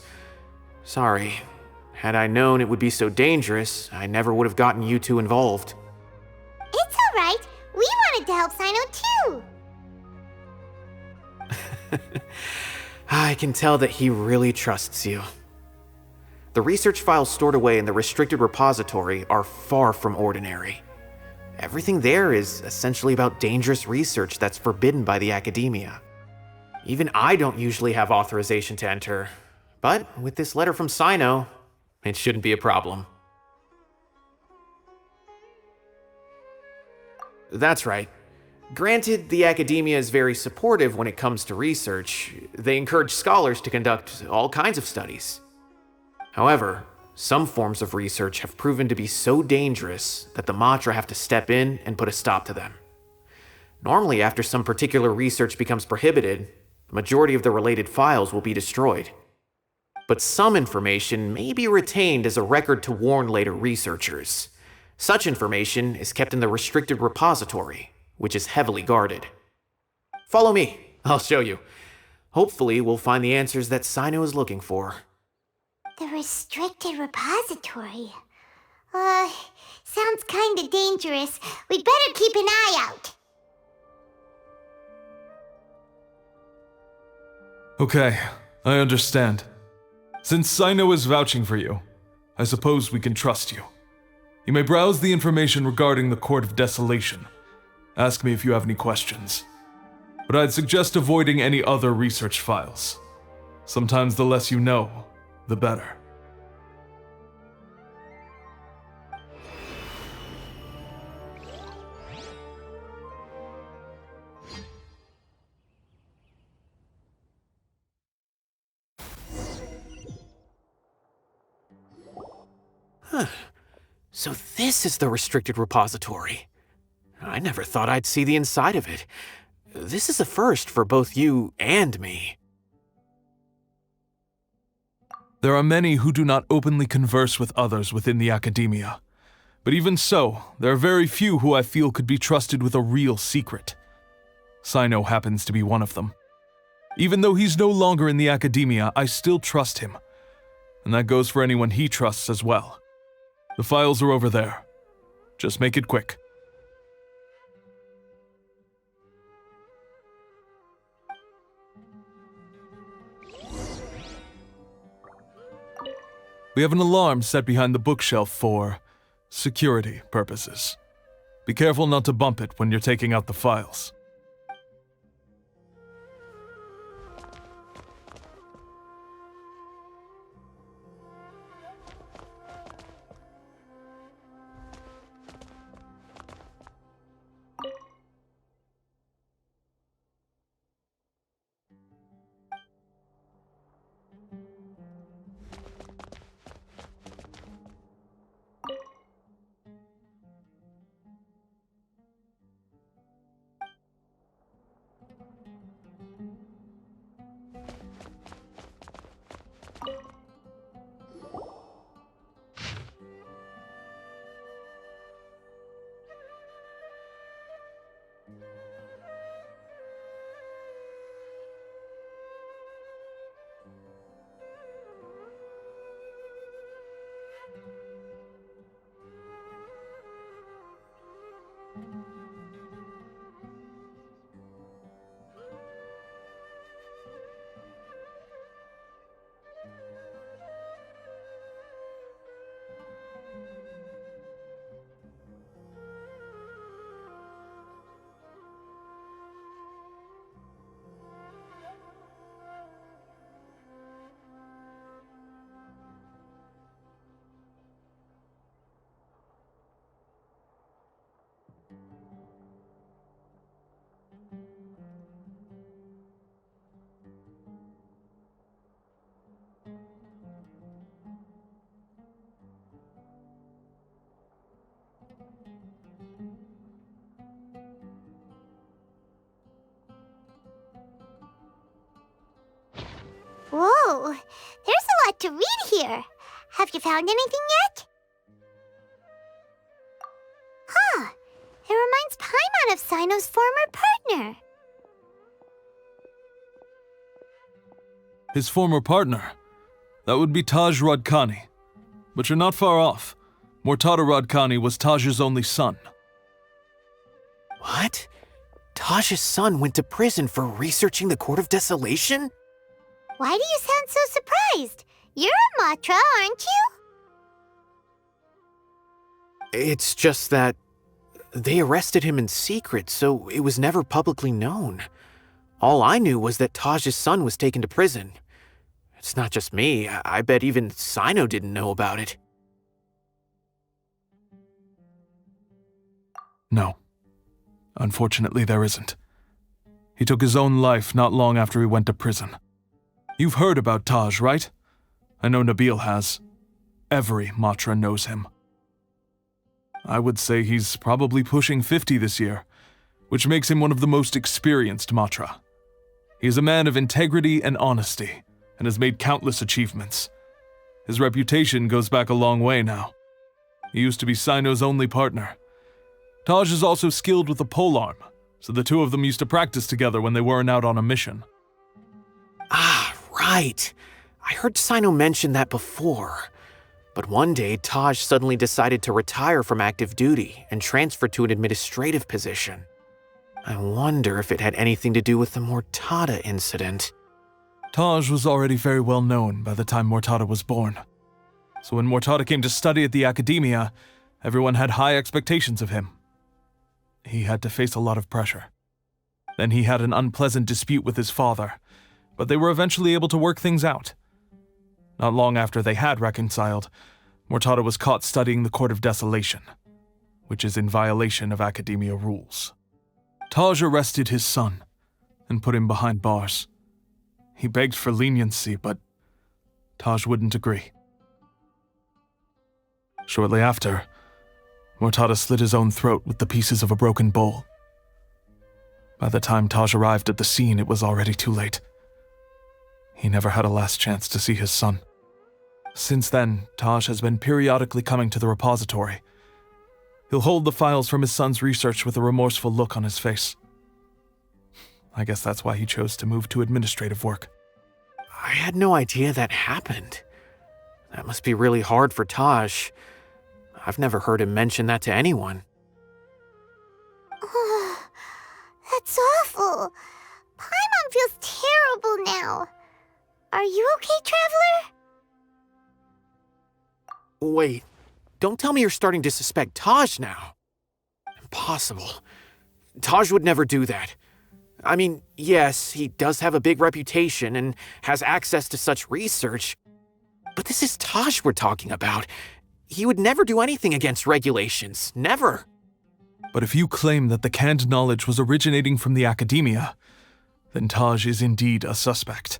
Sorry. Had I known it would be so dangerous, I never would have gotten you two involved. It's alright. We wanted to help Cyno too. I can tell that he really trusts you. The research files stored away in the restricted repository are far from ordinary. Everything there is essentially about dangerous research that's forbidden by the academia. Even I don't usually have authorization to enter, but with this letter from Cyno, it shouldn't be a problem. That's right. Granted, the academia is very supportive when it comes to research. They encourage scholars to conduct all kinds of studies. However, some forms of research have proven to be so dangerous that the Matra have to step in and put a stop to them. Normally, after some particular research becomes prohibited, the majority of the related files will be destroyed. But some information may be retained as a record to warn later researchers. Such information is kept in the restricted repository, which is heavily guarded. Follow me, I'll show you. Hopefully, we'll find the answers that Cyno is looking for. The restricted repository. Sounds kinda dangerous. We'd better keep an eye out. Okay, I understand. Since Cyno is vouching for you, I suppose we can trust you. You may browse the information regarding the Court of Desolation. Ask me if you have any questions. But I'd suggest avoiding any other research files. Sometimes the less you know, the better. So this is the restricted repository. I never thought I'd see the inside of it. This is a first for both you and me. There are many who do not openly converse with others within the academia. But even so, there are very few who I feel could be trusted with a real secret. Cyno happens to be one of them. Even though he's no longer in the academia, I still trust him. And that goes for anyone he trusts as well. The files are over there. Just make it quick. We have an alarm set behind the bookshelf for security purposes. Be careful not to bump it when you're taking out the files. Whoa, there's a lot to read here. Have you found anything yet? Huh, it reminds Paimon of Cyno's former partner. His former partner? That would be Taj Radkani. But you're not far off. Mortada Radkani was Taj's only son. What? Taj's son went to prison for researching the Court of Desolation? Why do you sound so surprised? You're a Matra, aren't you? It's just that they arrested him in secret, so it was never publicly known. All I knew was that Taj's son was taken to prison. It's not just me. I bet even Cyno didn't know about it. No. Unfortunately, there isn't. He took his own life not long after he went to prison. You've heard about Taj, right? I know Nabil has. Every Matra knows him. I would say he's probably pushing 50 this year, which makes him one of the most experienced Matra. He is a man of integrity and honesty, and has made countless achievements. His reputation goes back a long way now. He used to be Cyno's only partner. Taj is also skilled with the polearm, so the two of them used to practice together when they weren't out on a mission. Ah, right. I heard Cyno mention that before. But one day, Taj suddenly decided to retire from active duty and transfer to an administrative position. I wonder if it had anything to do with the Mortada incident. Taj was already very well known by the time Mortada was born. So when Mortada came to study at the academia, everyone had high expectations of him. He had to face a lot of pressure. Then he had an unpleasant dispute with his father, but they were eventually able to work things out. Not long after they had reconciled, Mortada was caught studying the Court of Desolation, which is in violation of academia rules. Taj arrested his son and put him behind bars. He begged for leniency, but Taj wouldn't agree. Shortly after, Mortada slit his own throat with the pieces of a broken bowl. By the time Taj arrived at the scene, it was already too late. He never had a last chance to see his son. Since then, Taj has been periodically coming to the repository. He'll hold the files from his son's research with a remorseful look on his face. I guess that's why he chose to move to administrative work. I had no idea that happened. That must be really hard for Taj. I've never heard him mention that to anyone. That's awful. Paimon feels terrible now. Are you okay, Traveler? Wait, don't tell me you're starting to suspect Taj now. Impossible. Taj would never do that. I mean, yes, he does have a big reputation and has access to such research, but this is Taj we're talking about. He would never do anything against regulations. Never. But if you claim that the canned knowledge was originating from the academia, then Taj is indeed a suspect.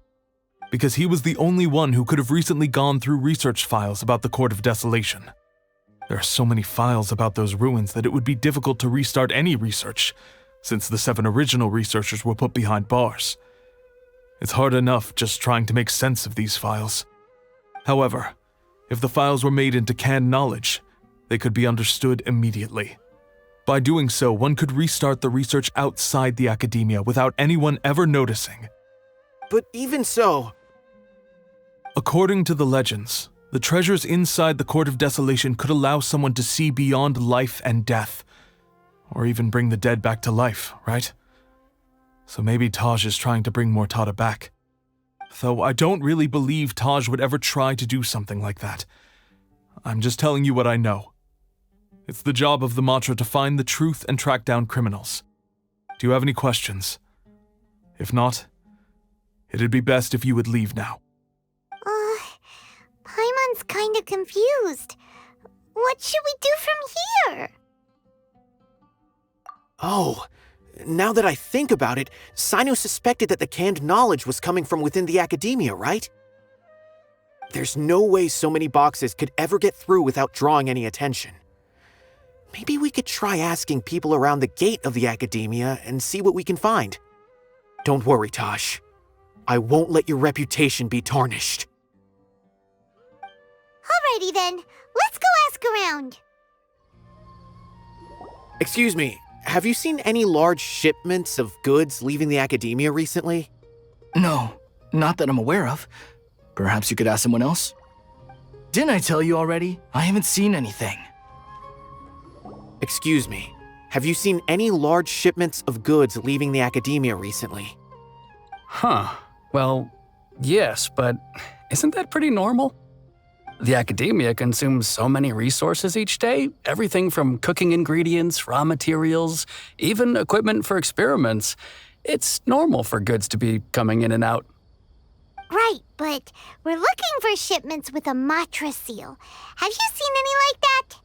Because he was the only one who could have recently gone through research files about the Court of Desolation. There are so many files about those ruins that it would be difficult to restart any research, since the 7 original researchers were put behind bars. It's hard enough just trying to make sense of these files. However, if the files were made into canned knowledge, they could be understood immediately. By doing so, one could restart the research outside the academia without anyone ever noticing. But even so... According to the legends, the treasures inside the Court of Desolation could allow someone to see beyond life and death, or even bring the dead back to life, right? So maybe Taj is trying to bring Mortada back. Though I don't really believe Taj would ever try to do something like that. I'm just telling you what I know. It's the job of the Matra to find the truth and track down criminals. Do you have any questions? If not, it'd be best if you would leave now. Paimon's kinda confused. What should we do from here? Oh, now that I think about it, Cyno suspected that the canned knowledge was coming from within the academia, right? There's no way so many boxes could ever get through without drawing any attention. Maybe we could try asking people around the gate of the academia and see what we can find. Don't worry, Taj. I won't let your reputation be tarnished. Alrighty then, let's go ask around. Excuse me, have you seen any large shipments of goods leaving the academia recently? No, not that I'm aware of. Perhaps you could ask someone else? Didn't I tell you already? I haven't seen anything. Excuse me, have you seen any large shipments of goods leaving the academia recently? Huh. Well, yes, but isn't that pretty normal? The academia consumes so many resources each day, everything from cooking ingredients, raw materials, even equipment for experiments. It's normal for goods to be coming in and out. Right, but we're looking for shipments with a Matra seal. Have you seen any like that?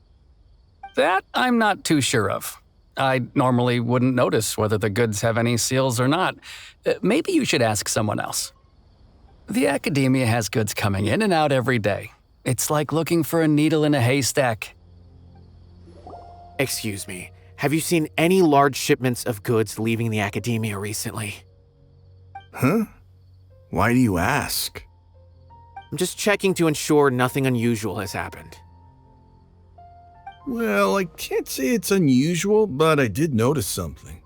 That I'm not too sure of. I normally wouldn't notice whether the goods have any seals or not. Maybe you should ask someone else. The academia has goods coming in and out every day. It's like looking for a needle in a haystack. Excuse me, have you seen any large shipments of goods leaving the academia recently? Huh? Why do you ask? I'm just checking to ensure nothing unusual has happened. Well, I can't say it's unusual, but I did notice something.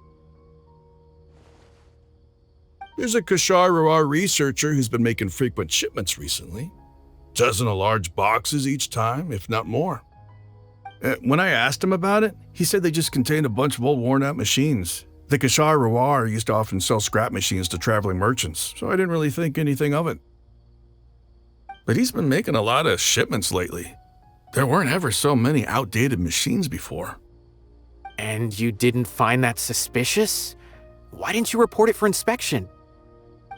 There's a Kashar researcher who's been making frequent shipments recently. Dozen of large boxes each time, if not more. When I asked him about it, he said they just contained a bunch of old worn-out machines. The Kashar Rawar used to often sell scrap machines to traveling merchants, so I didn't really think anything of it. But he's been making a lot of shipments lately. There weren't ever so many outdated machines before. And you didn't find that suspicious? Why didn't you report it for inspection?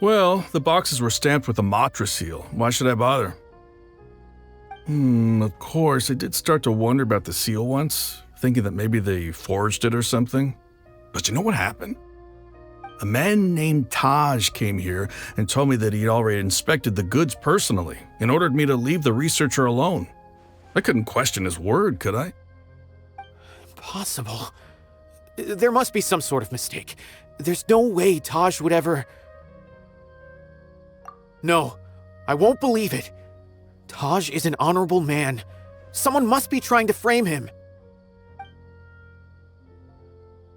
Well, the boxes were stamped with a Matra seal. Why should I bother? Of course, I did start to wonder about the seal once, thinking that maybe they forged it or something. But you know what happened? A man named Taj came here and told me that he'd already inspected the goods personally and ordered me to leave the researcher alone. I couldn't question his word, could I? Impossible. There must be some sort of mistake. There's no way Taj would ever... No, I won't believe it. Taj is an honorable man. Someone must be trying to frame him.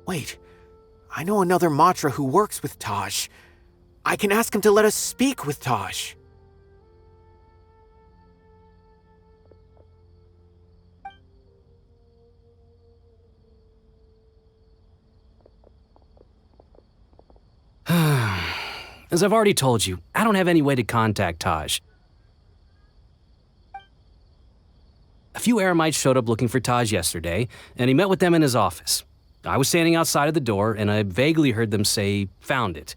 Wait, I know another Matra who works with Taj. I can ask him to let us speak with Taj. As I've already told you, I don't have any way to contact Taj. A few Eremites showed up looking for Taj yesterday, and he met with them in his office. I was standing outside of the door, and I vaguely heard them say, "Found it."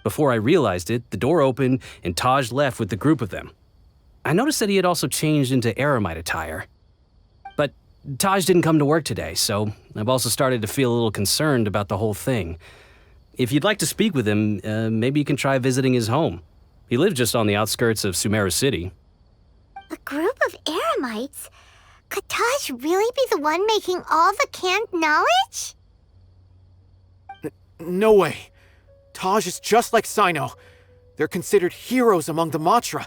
Before I realized it, the door opened, and Taj left with the group of them. I noticed that he had also changed into Eremite attire. But Taj didn't come to work today, so I've also started to feel a little concerned about the whole thing. If you'd like to speak with him, maybe you can try visiting his home. He lives just on the outskirts of Sumeru City. A group of Eremites? Could Taj really be the one making all the canned knowledge? No way. Taj is just like Cyno. They're considered heroes among the Matra.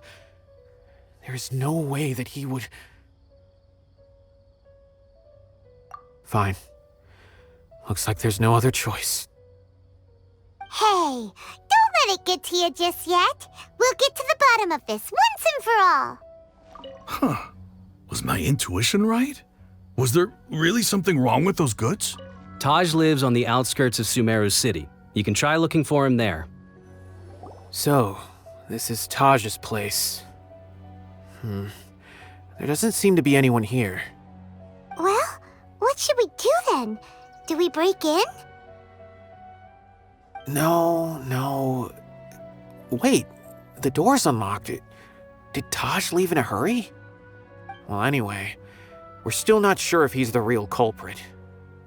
There is no way that he would... Fine. Looks like there's no other choice. Hey, don't let it get to you just yet. We'll get to the bottom of this once and for all. Huh. Was my intuition right? Was there really something wrong with those goods? Taj lives on the outskirts of Sumeru City. You can try looking for him there. So, this is Taj's place. There doesn't seem to be anyone here. Well, what should we do then? Do we break in? No. Wait, the door's unlocked. Did Taj leave in a hurry? Well, anyway, we're still not sure if he's the real culprit.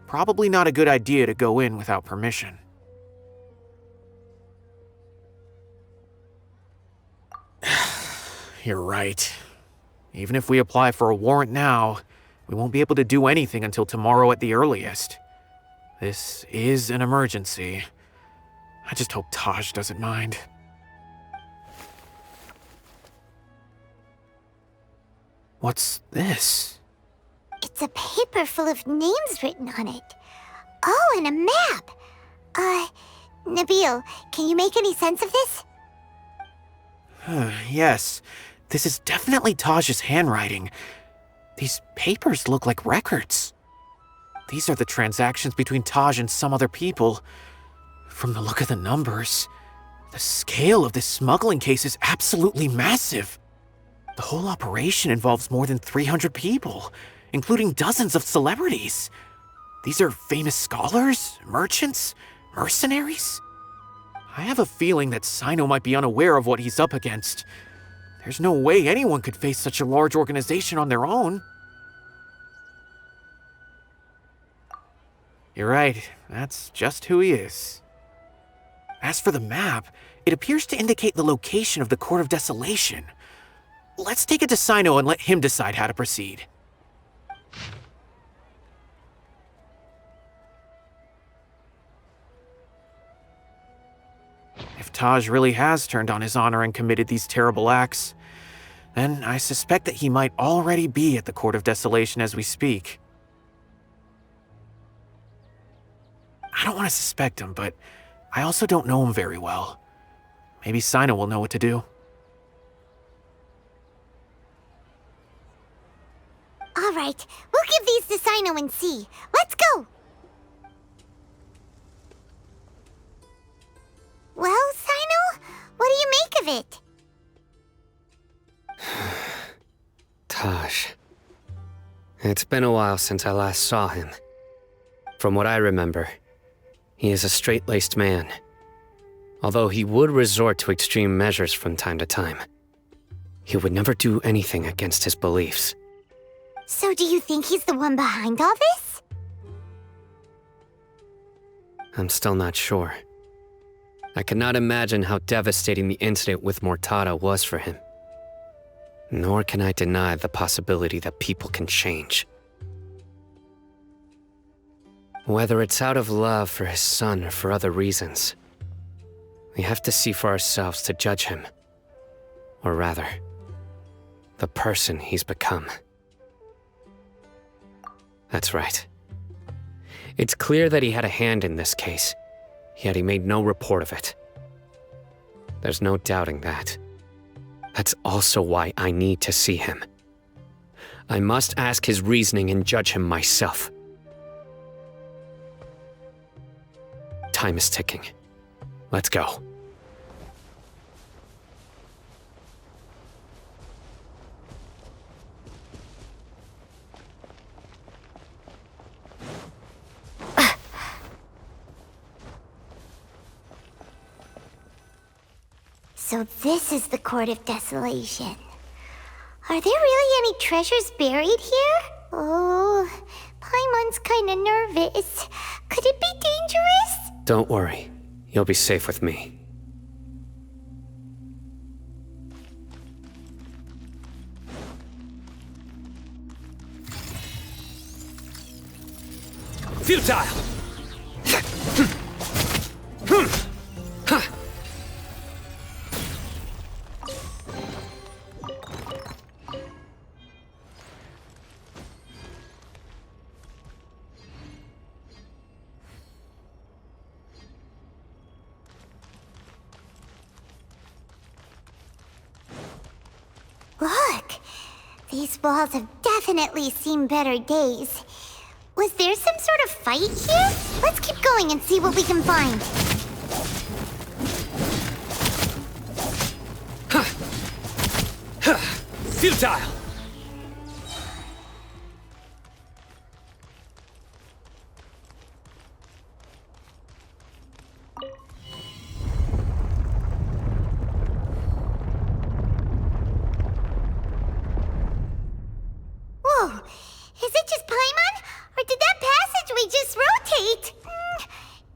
Probably not a good idea to go in without permission. You're right. Even if we apply for a warrant now, we won't be able to do anything until tomorrow at the earliest. This is an emergency. I just hope Taj doesn't mind. What's this? It's a paper full of names written on it. Oh, and a map. Nabil, can you make any sense of this? Yes, this is definitely Taj's handwriting. These papers look like records. These are the transactions between Taj and some other people. From the look of the numbers, the scale of this smuggling case is absolutely massive. The whole operation involves more than 300 people, including dozens of celebrities. These are famous scholars, merchants, mercenaries. I have a feeling that Cyno might be unaware of what he's up against. There's no way anyone could face such a large organization on their own. You're right, that's just who he is. As for the map, it appears to indicate the location of the Court of Desolation. Let's take it to Cyno and let him decide how to proceed. If Taj really has turned on his honor and committed these terrible acts, then I suspect that he might already be at the Court of Desolation as we speak. I don't want to suspect him, but I also don't know him very well. Maybe Cyno will know what to do. All right, we'll give these to Cyno and see. Let's go! Well, Cyno, what do you make of it? Taj. It's been a while since I last saw him. From what I remember, he is a straight-laced man. Although he would resort to extreme measures from time to time. He would never do anything against his beliefs. So do you think he's the one behind all this? I'm still not sure. I cannot imagine how devastating the incident with Mortada was for him. Nor can I deny the possibility that people can change. Whether it's out of love for his son or for other reasons, we have to see for ourselves to judge him. Or rather, the person he's become. That's right. It's clear that he had a hand in this case, yet he made no report of it. There's no doubting that. That's also why I need to see him. I must ask his reasoning and judge him myself. Time is ticking. Let's go. So this is the Court of Desolation. Are there really any treasures buried here? Oh, Paimon's kinda nervous. Could it be dangerous? Don't worry. You'll be safe with me. Futile! Look! These walls have definitely seen better days. Was there some sort of fight here? Let's keep going and see what we can find. Futile! Whoa! Is it just Paimon? Or did that passageway just rotate?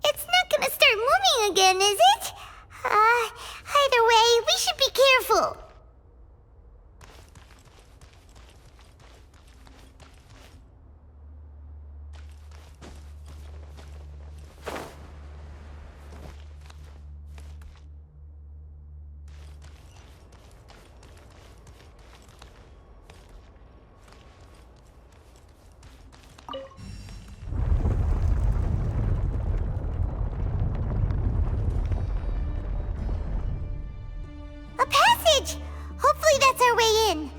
It's not gonna start moving again, is it? Either way, we should be careful. A passage! Hopefully that's our way in.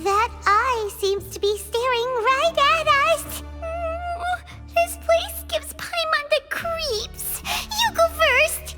That eye seems to be staring right at us. This place gives Paimon the creeps. You go first.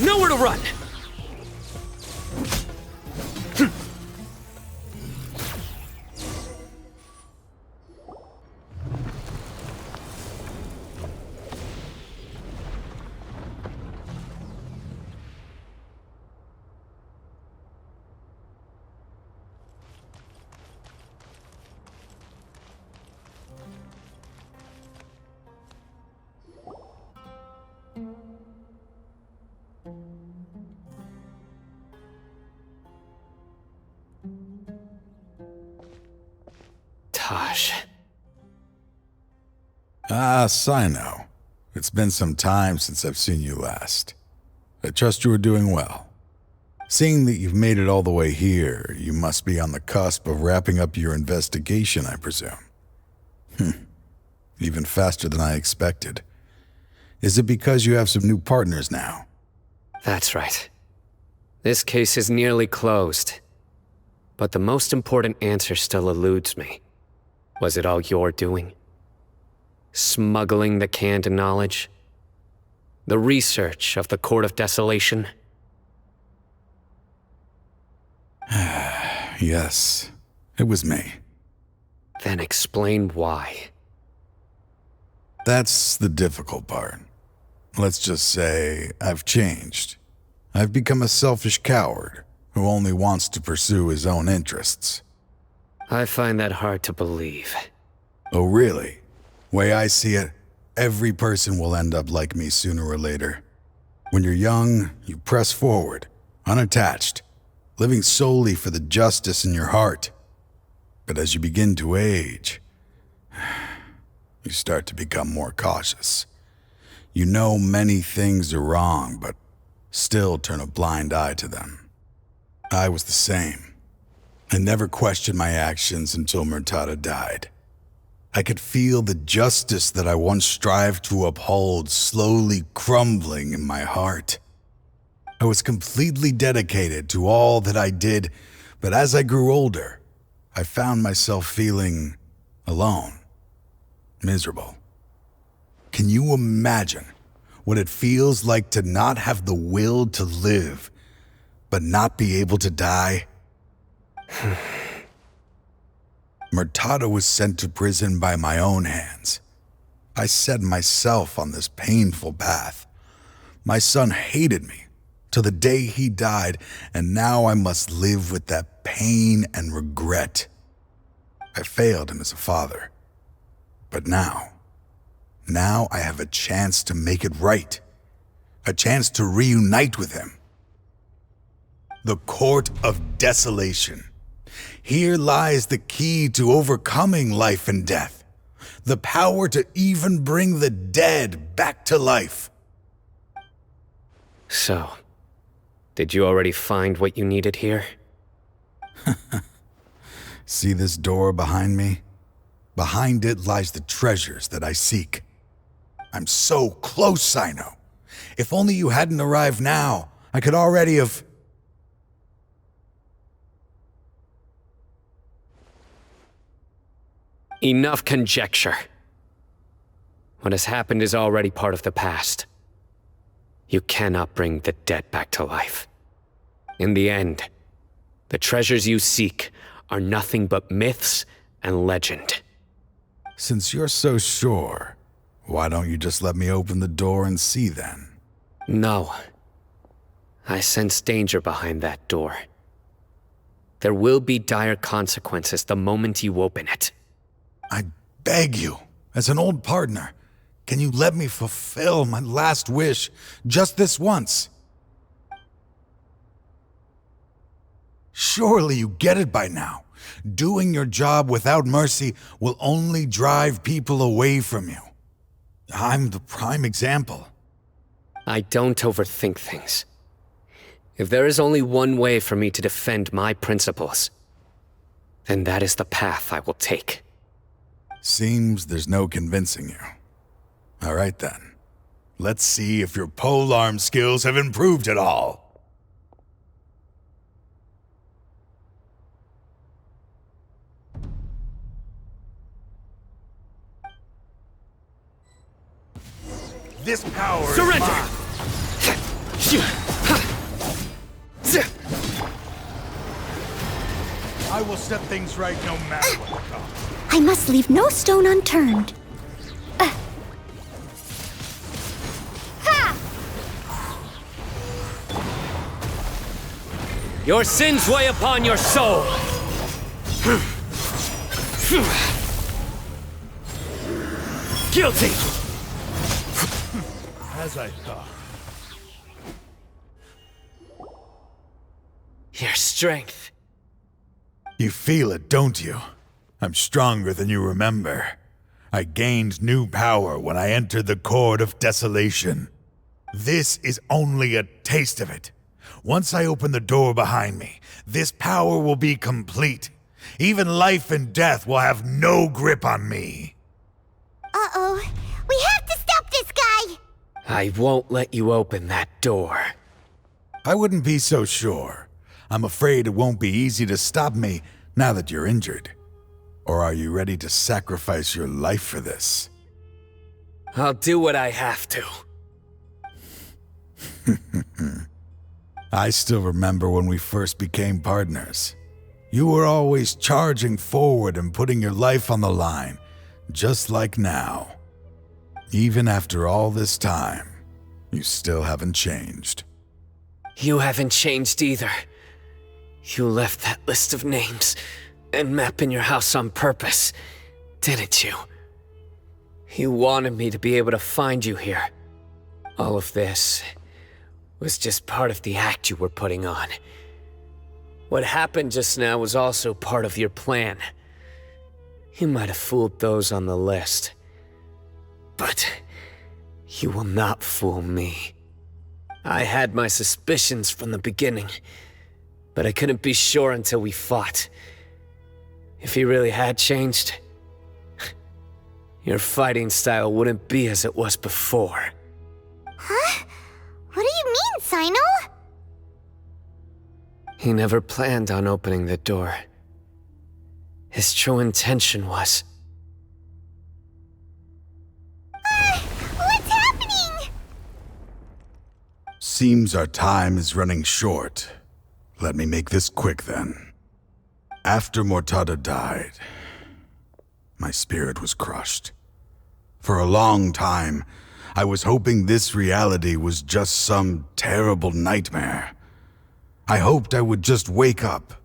Nowhere to run! Taj. Ah, Cyno. It's been some time since I've seen you last. I trust you are doing well. Seeing that you've made it all the way here, you must be on the cusp of wrapping up your investigation, I presume. Even faster than I expected. Is it because you have some new partners now? That's right. This case is nearly closed. But the most important answer still eludes me. Was it all your doing? Smuggling the canned knowledge? The research of the Court of Desolation? Yes, it was me. Then explain why. That's the difficult part. Let's just say I've changed. I've become a selfish coward who only wants to pursue his own interests. I find that hard to believe. Oh, really? Way I see it, every person will end up like me sooner or later. When you're young, you press forward, unattached, living solely for the justice in your heart. But as you begin to age, you start to become more cautious. You know many things are wrong, but still turn a blind eye to them. I was the same. I never questioned my actions until Murtada died. I could feel the justice that I once strived to uphold slowly crumbling in my heart. I was completely dedicated to all that I did, but as I grew older, I found myself feeling alone, miserable. Can you imagine what it feels like to not have the will to live, but not be able to die? Murtada was sent to prison by my own hands. I set myself on this painful path. My son hated me till the day he died, and now I must live with that pain and regret. I failed him as a father. But now I have a chance to make it right. A chance to reunite with him. The Court of Desolation. Here lies the key to overcoming life and death. The power to even bring the dead back to life. So, did you already find what you needed here? See this door behind me? Behind it lies the treasures that I seek. I'm so close, Cyno. If only you hadn't arrived now, I could already have... Enough conjecture. What has happened is already part of the past. You cannot bring the dead back to life. In the end, the treasures you seek are nothing but myths and legend. Since you're so sure, why don't you just let me open the door and see then? No. I sense danger behind that door. There will be dire consequences the moment you open it. I beg you, as an old partner, can you let me fulfill my last wish just this once? Surely you get it by now. Doing your job without mercy will only drive people away from you. I'm the prime example. I don't overthink things. If there is only one way for me to defend my principles, then that is the path I will take. Seems there's no convincing you. All right then. Let's see if your polearm skills have improved at all. This power Surrender! is mine. I will set things right no matter what the cost. I must leave no stone unturned. Your sins weigh upon your soul! Guilty! As I thought. Your strength. You feel it, don't you? I'm stronger than you remember. I gained new power when I entered the Court of Desolation. This is only a taste of it. Once I open the door behind me, this power will be complete. Even life and death will have no grip on me. Uh-oh. We have to stop this guy! I won't let you open that door. I wouldn't be so sure. I'm afraid it won't be easy to stop me now that you're injured. Or are you ready to sacrifice your life for this? I'll do what I have to. I still remember when we first became partners. You were always charging forward and putting your life on the line, just like now. Even after all this time, you still haven't changed. You haven't changed either. You left that list of names and map in your house on purpose, didn't you? You wanted me to be able to find you here. All of this was just part of the act you were putting on. What happened just now was also part of your plan. You might have fooled those on the list, but you will not fool me. I had my suspicions from the beginning, but I couldn't be sure until we fought. If he really had changed, your fighting style wouldn't be as it was before. Huh? What do you mean, Cyno? He never planned on opening the door. His true intention was... What's happening? Seems our time is running short. Let me make this quick then. After Mortada died, my spirit was crushed. For a long time, I was hoping this reality was just some terrible nightmare. I hoped I would just wake up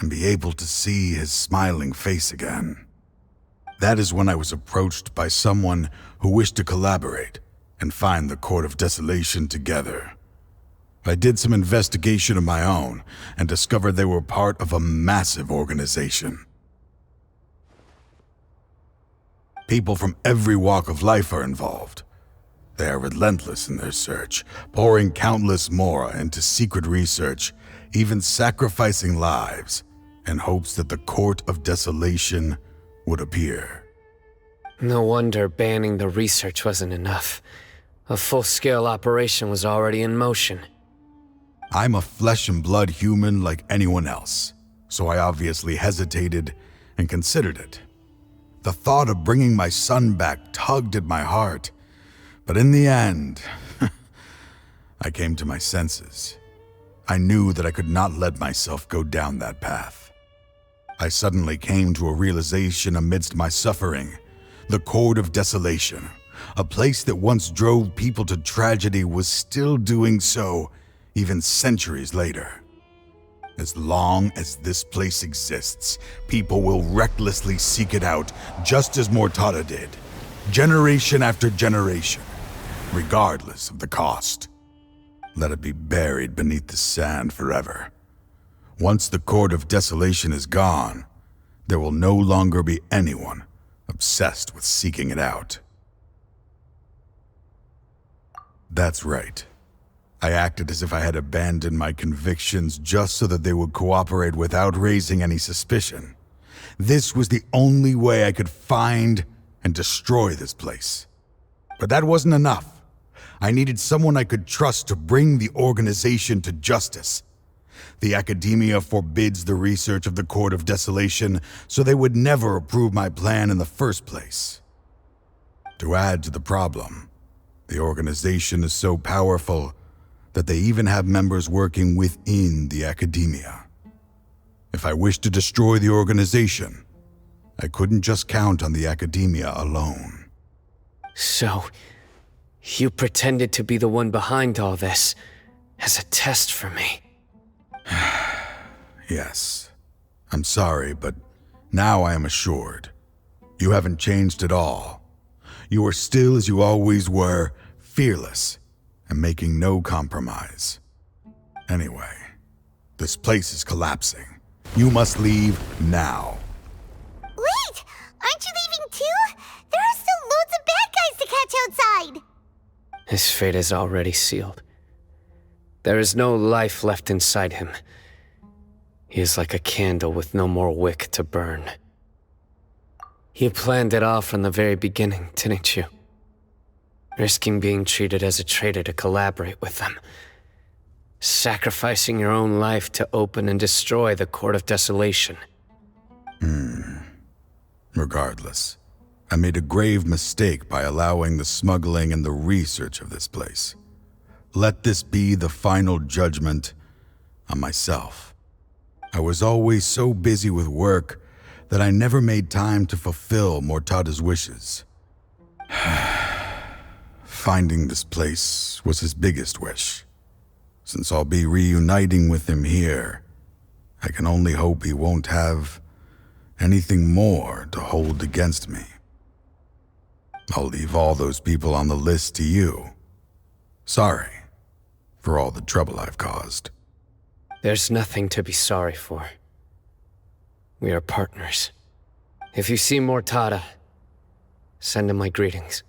and be able to see his smiling face again. That is when I was approached by someone who wished to collaborate and find the Court of Desolation together. I did some investigation of my own and discovered they were part of a massive organization. People from every walk of life are involved. They are relentless in their search, pouring countless mora into secret research, even sacrificing lives in hopes that the Court of Desolation would appear. No wonder banning the research wasn't enough. A full-scale operation was already in motion. I'm a flesh and blood human like anyone else, so I obviously hesitated and considered it. The thought of bringing my son back tugged at my heart, but in the end, I came to my senses. I knew that I could not let myself go down that path. I suddenly came to a realization amidst my suffering. The Court of Desolation, a place that once drove people to tragedy, was still doing so even centuries later. As long as this place exists, people will recklessly seek it out, just as Mortada did, generation after generation, regardless of the cost. Let it be buried beneath the sand forever. Once the Court of Desolation is gone, there will no longer be anyone obsessed with seeking it out. That's right. I acted as if I had abandoned my convictions just so that they would cooperate without raising any suspicion. This was the only way I could find and destroy this place. But that wasn't enough. I needed someone I could trust to bring the organization to justice. The academia forbids the research of the Court of Desolation, so they would never approve my plan in the first place. To add to the problem, the organization is so powerful that they even have members working within the academia. If I wished to destroy the organization, I couldn't just count on the academia alone. So, you pretended to be the one behind all this, as a test for me. Yes. I'm sorry, but now I am assured. You haven't changed at all. You are still as you always were, fearless, and making no compromise. Anyway, this place is collapsing. You must leave now. Wait! His fate is already sealed. There is no life left inside him. He is like a candle with no more wick to burn. You planned it all from the very beginning, didn't you? Risking being treated as a traitor to collaborate with them. Sacrificing your own life to open and destroy the Court of Desolation. Regardless, I made a grave mistake by allowing the smuggling and the research of this place. Let this be the final judgment on myself. I was always so busy with work that I never made time to fulfill Mortada's wishes. Finding this place was his biggest wish. Since I'll be reuniting with him here, I can only hope he won't have anything more to hold against me. I'll leave all those people on the list to you. Sorry for all the trouble I've caused. There's nothing to be sorry for. We are partners. If you see Mortada, send him my greetings.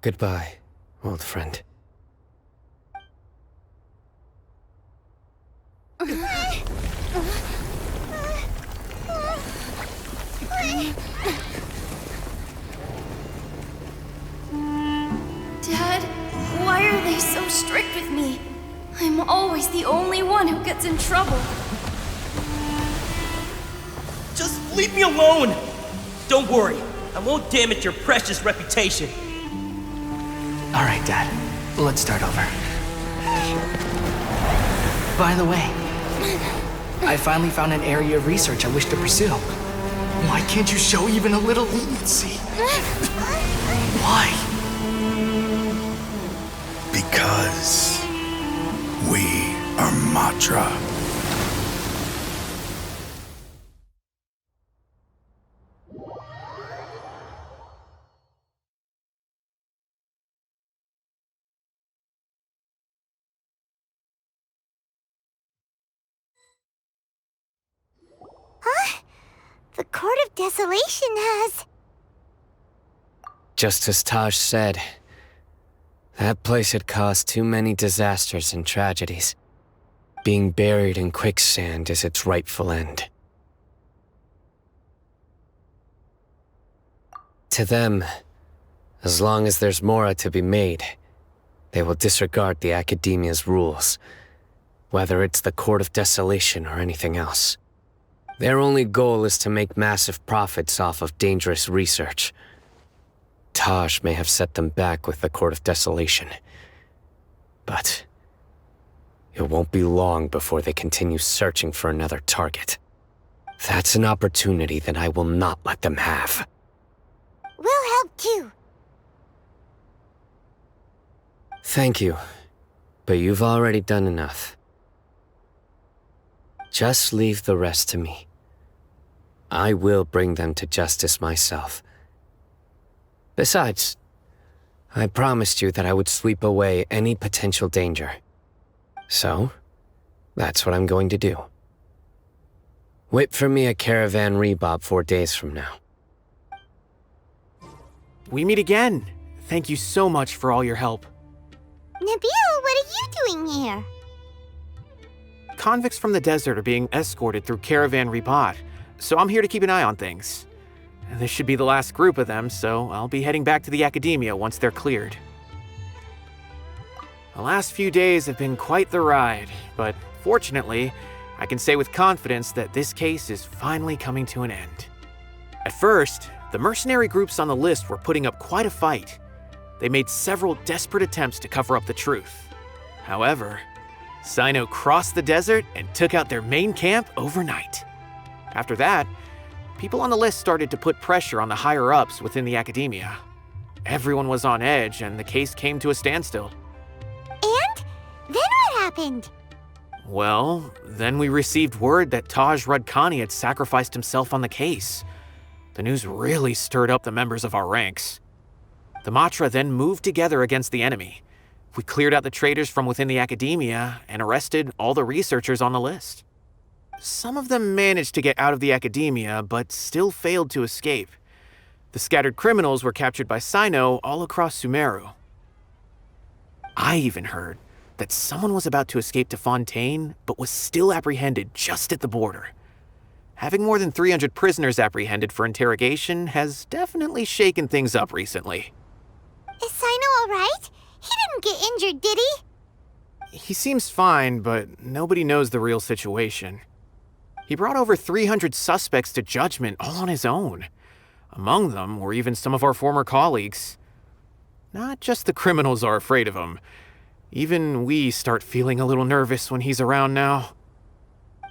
Goodbye, old friend. Dad, why are they so strict with me? I'm always the only one who gets in trouble. Just leave me alone! Don't worry, I won't damage your precious reputation. All right, Dad. Let's start over. By the way, I finally found an area of research I wish to pursue. Why can't you show even a little leniency? Why? Because we are Matra. The Court of Desolation has... Just as Taj said, that place had caused too many disasters and tragedies. Being buried in quicksand is its rightful end. To them, as long as there's more to be made, they will disregard the Academia's rules, whether it's the Court of Desolation or anything else. Their only goal is to make massive profits off of dangerous research. Taj may have set them back with the Court of Desolation, but it won't be long before they continue searching for another target. That's an opportunity that I will not let them have. We'll help too. Thank you, but you've already done enough. Just leave the rest to me. I will bring them to justice myself. Besides, I promised you that I would sweep away any potential danger. So, that's what I'm going to do. Wait for me at Caravan Rebob 4 days from now. We meet again. Thank you so much for all your help. Nabil, what are you doing here? Convicts from the desert are being escorted through Caravan Rebob, so I'm here to keep an eye on things. This should be the last group of them, so I'll be heading back to the Academia once they're cleared. The last few days have been quite the ride, but fortunately, I can say with confidence that this case is finally coming to an end. At first, the mercenary groups on the list were putting up quite a fight. They made several desperate attempts to cover up the truth. However, Cyno crossed the desert and took out their main camp overnight. After that, people on the list started to put pressure on the higher-ups within the Academia. Everyone was on edge, and the case came to a standstill. And? Then what happened? Well, then we received word that Taj Rudkani had sacrificed himself on the case. The news really stirred up the members of our ranks. The Matra then moved together against the enemy. We cleared out the traitors from within the Academia and arrested all the researchers on the list. Some of them managed to get out of the Academia, but still failed to escape. The scattered criminals were captured by Cyno all across Sumeru. I even heard that someone was about to escape to Fontaine, but was still apprehended just at the border. Having more than 300 prisoners apprehended for interrogation has definitely shaken things up recently. Is Cyno alright? He didn't get injured, did he? He seems fine, but nobody knows the real situation. He brought over 300 suspects to judgment all on his own. Among them were even some of our former colleagues. Not just the criminals are afraid of him. Even we start feeling a little nervous when he's around now.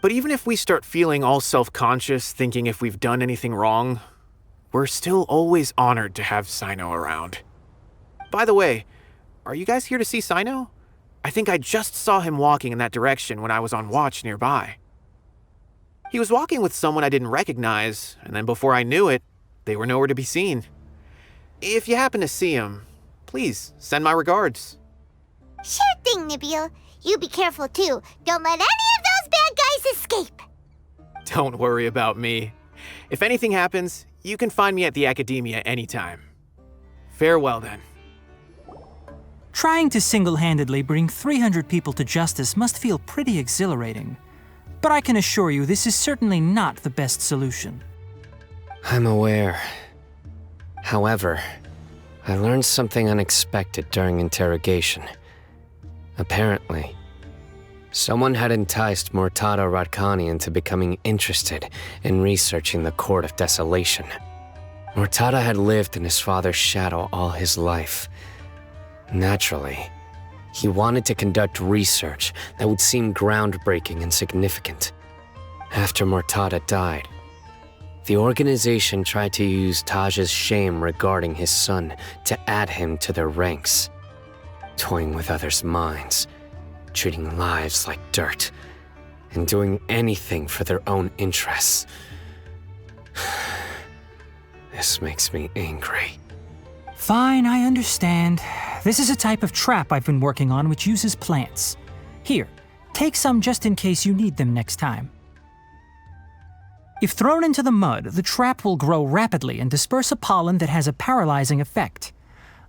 But even if we start feeling all self-conscious, thinking if we've done anything wrong, we're still always honored to have Cyno around. By the way, are you guys here to see Cyno? I think I just saw him walking in that direction when I was on watch nearby. He was walking with someone I didn't recognize, and then before I knew it, they were nowhere to be seen. If you happen to see him, please send my regards. Sure thing, Nabil. You be careful too. Don't let any of those bad guys escape. Don't worry about me. If anything happens, you can find me at the Academia anytime. Farewell then. Trying to single-handedly bring 300 people to justice must feel pretty exhilarating. But I can assure you this is certainly not the best solution. I'm aware. However, I learned something unexpected during interrogation. Apparently, someone had enticed Murtada Radkani into becoming interested in researching the Court of Desolation. Murtada had lived in his father's shadow all his life. Naturally, he wanted to conduct research that would seem groundbreaking and significant. After Murtada died, the organization tried to use Taj's shame regarding his son to add him to their ranks, toying with others' minds, treating lives like dirt, and doing anything for their own interests. This makes me angry. Fine, I understand. This is a type of trap I've been working on which uses plants. Here, take some just in case you need them next time. If thrown into the mud, the trap will grow rapidly and disperse a pollen that has a paralyzing effect.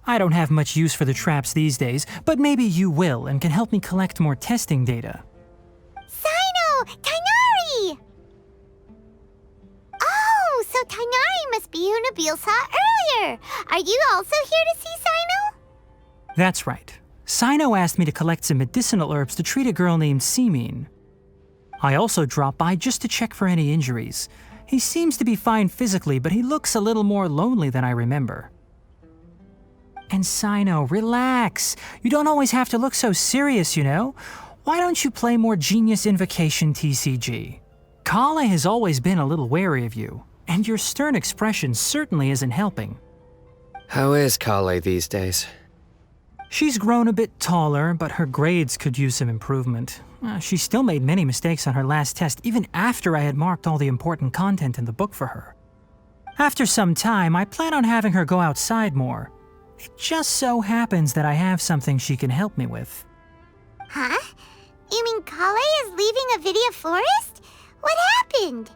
I don't have much use for the traps these days, but maybe you will and can help me collect more testing data. Cyno! Tighnari! Oh, so Tighnari must be who Nabil saw earlier. Are you also here to see Cyno? That's right. Cyno asked me to collect some medicinal herbs to treat a girl named Simin. I also dropped by just to check for any injuries. He seems to be fine physically, but he looks a little more lonely than I remember. And Cyno, relax. You don't always have to look so serious, you know? Why don't you play more Genius Invocation TCG? Kale has always been a little wary of you, and your stern expression certainly isn't helping. How is Kale these days? She's grown a bit taller, but her grades could use some improvement. She still made many mistakes on her last test, even after I had marked all the important content in the book for her. After some time, I plan on having her go outside more. It just so happens that I have something she can help me with. Huh? You mean Kale is leaving Avidia Forest? What happened?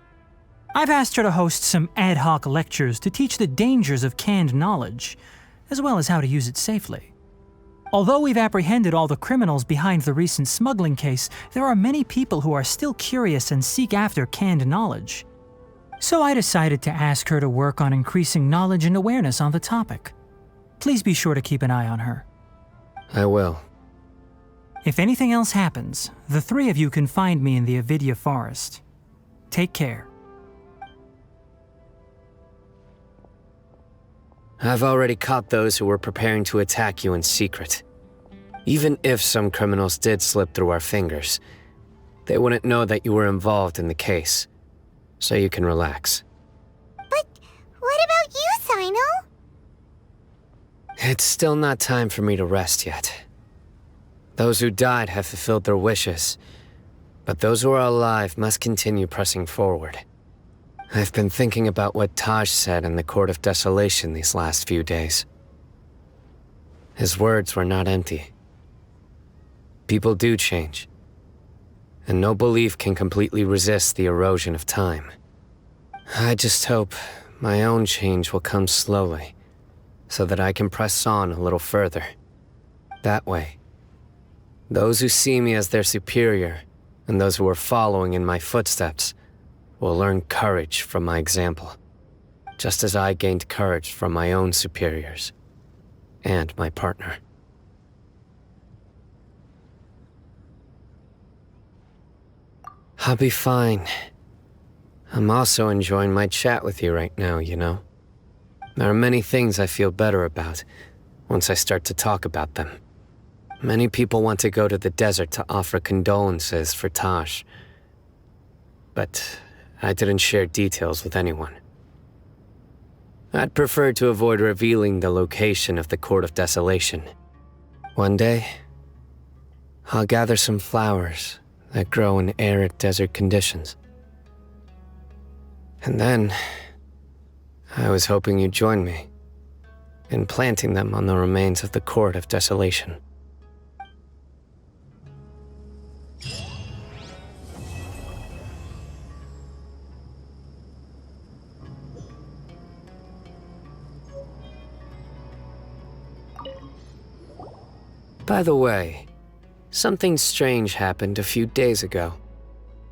I've asked her to host some ad hoc lectures to teach the dangers of canned knowledge, as well as how to use it safely. Although we've apprehended all the criminals behind the recent smuggling case, there are many people who are still curious and seek after canned knowledge. So I decided to ask her to work on increasing knowledge and awareness on the topic. Please be sure to keep an eye on her. I will. If anything else happens, the three of you can find me in the Avidia Forest. Take care. I've already caught those who were preparing to attack you in secret. Even if some criminals did slip through our fingers, they wouldn't know that you were involved in the case, so you can relax. But what about you, Cyno? It's still not time for me to rest yet. Those who died have fulfilled their wishes, but those who are alive must continue pressing forward. I've been thinking about what Taj said in the Court of Desolation these last few days. His words were not empty. People do change, and no belief can completely resist the erosion of time. I just hope my own change will come slowly, so that I can press on a little further. That way, Those who see me as their superior, and those who are following in my footsteps, will learn courage from my example, just as I gained courage from my own superiors and my partner. I'll be fine. I'm also enjoying my chat with you right now, you know? There are many things I feel better about once I start to talk about them. Many people want to go to the desert to offer condolences for Taj, but I didn't share details with anyone. I'd prefer to avoid revealing the location of the Court of Desolation. One day, I'll gather some flowers that grow in arid desert conditions. And then, I was hoping you'd join me in planting them on the remains of the Court of Desolation. By the way, something strange happened a few days ago.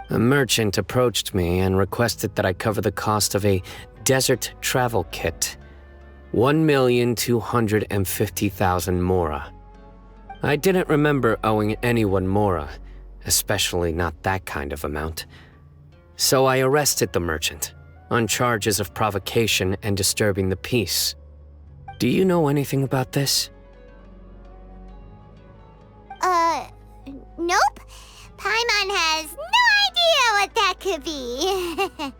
A merchant approached me and requested that I cover the cost of a desert travel kit. 1,250,000 mora. I didn't remember owing anyone mora, especially not that kind of amount. So I arrested the merchant on charges of provocation and disturbing the peace. Do you know anything about this? Nope. Paimon has no idea what that could be.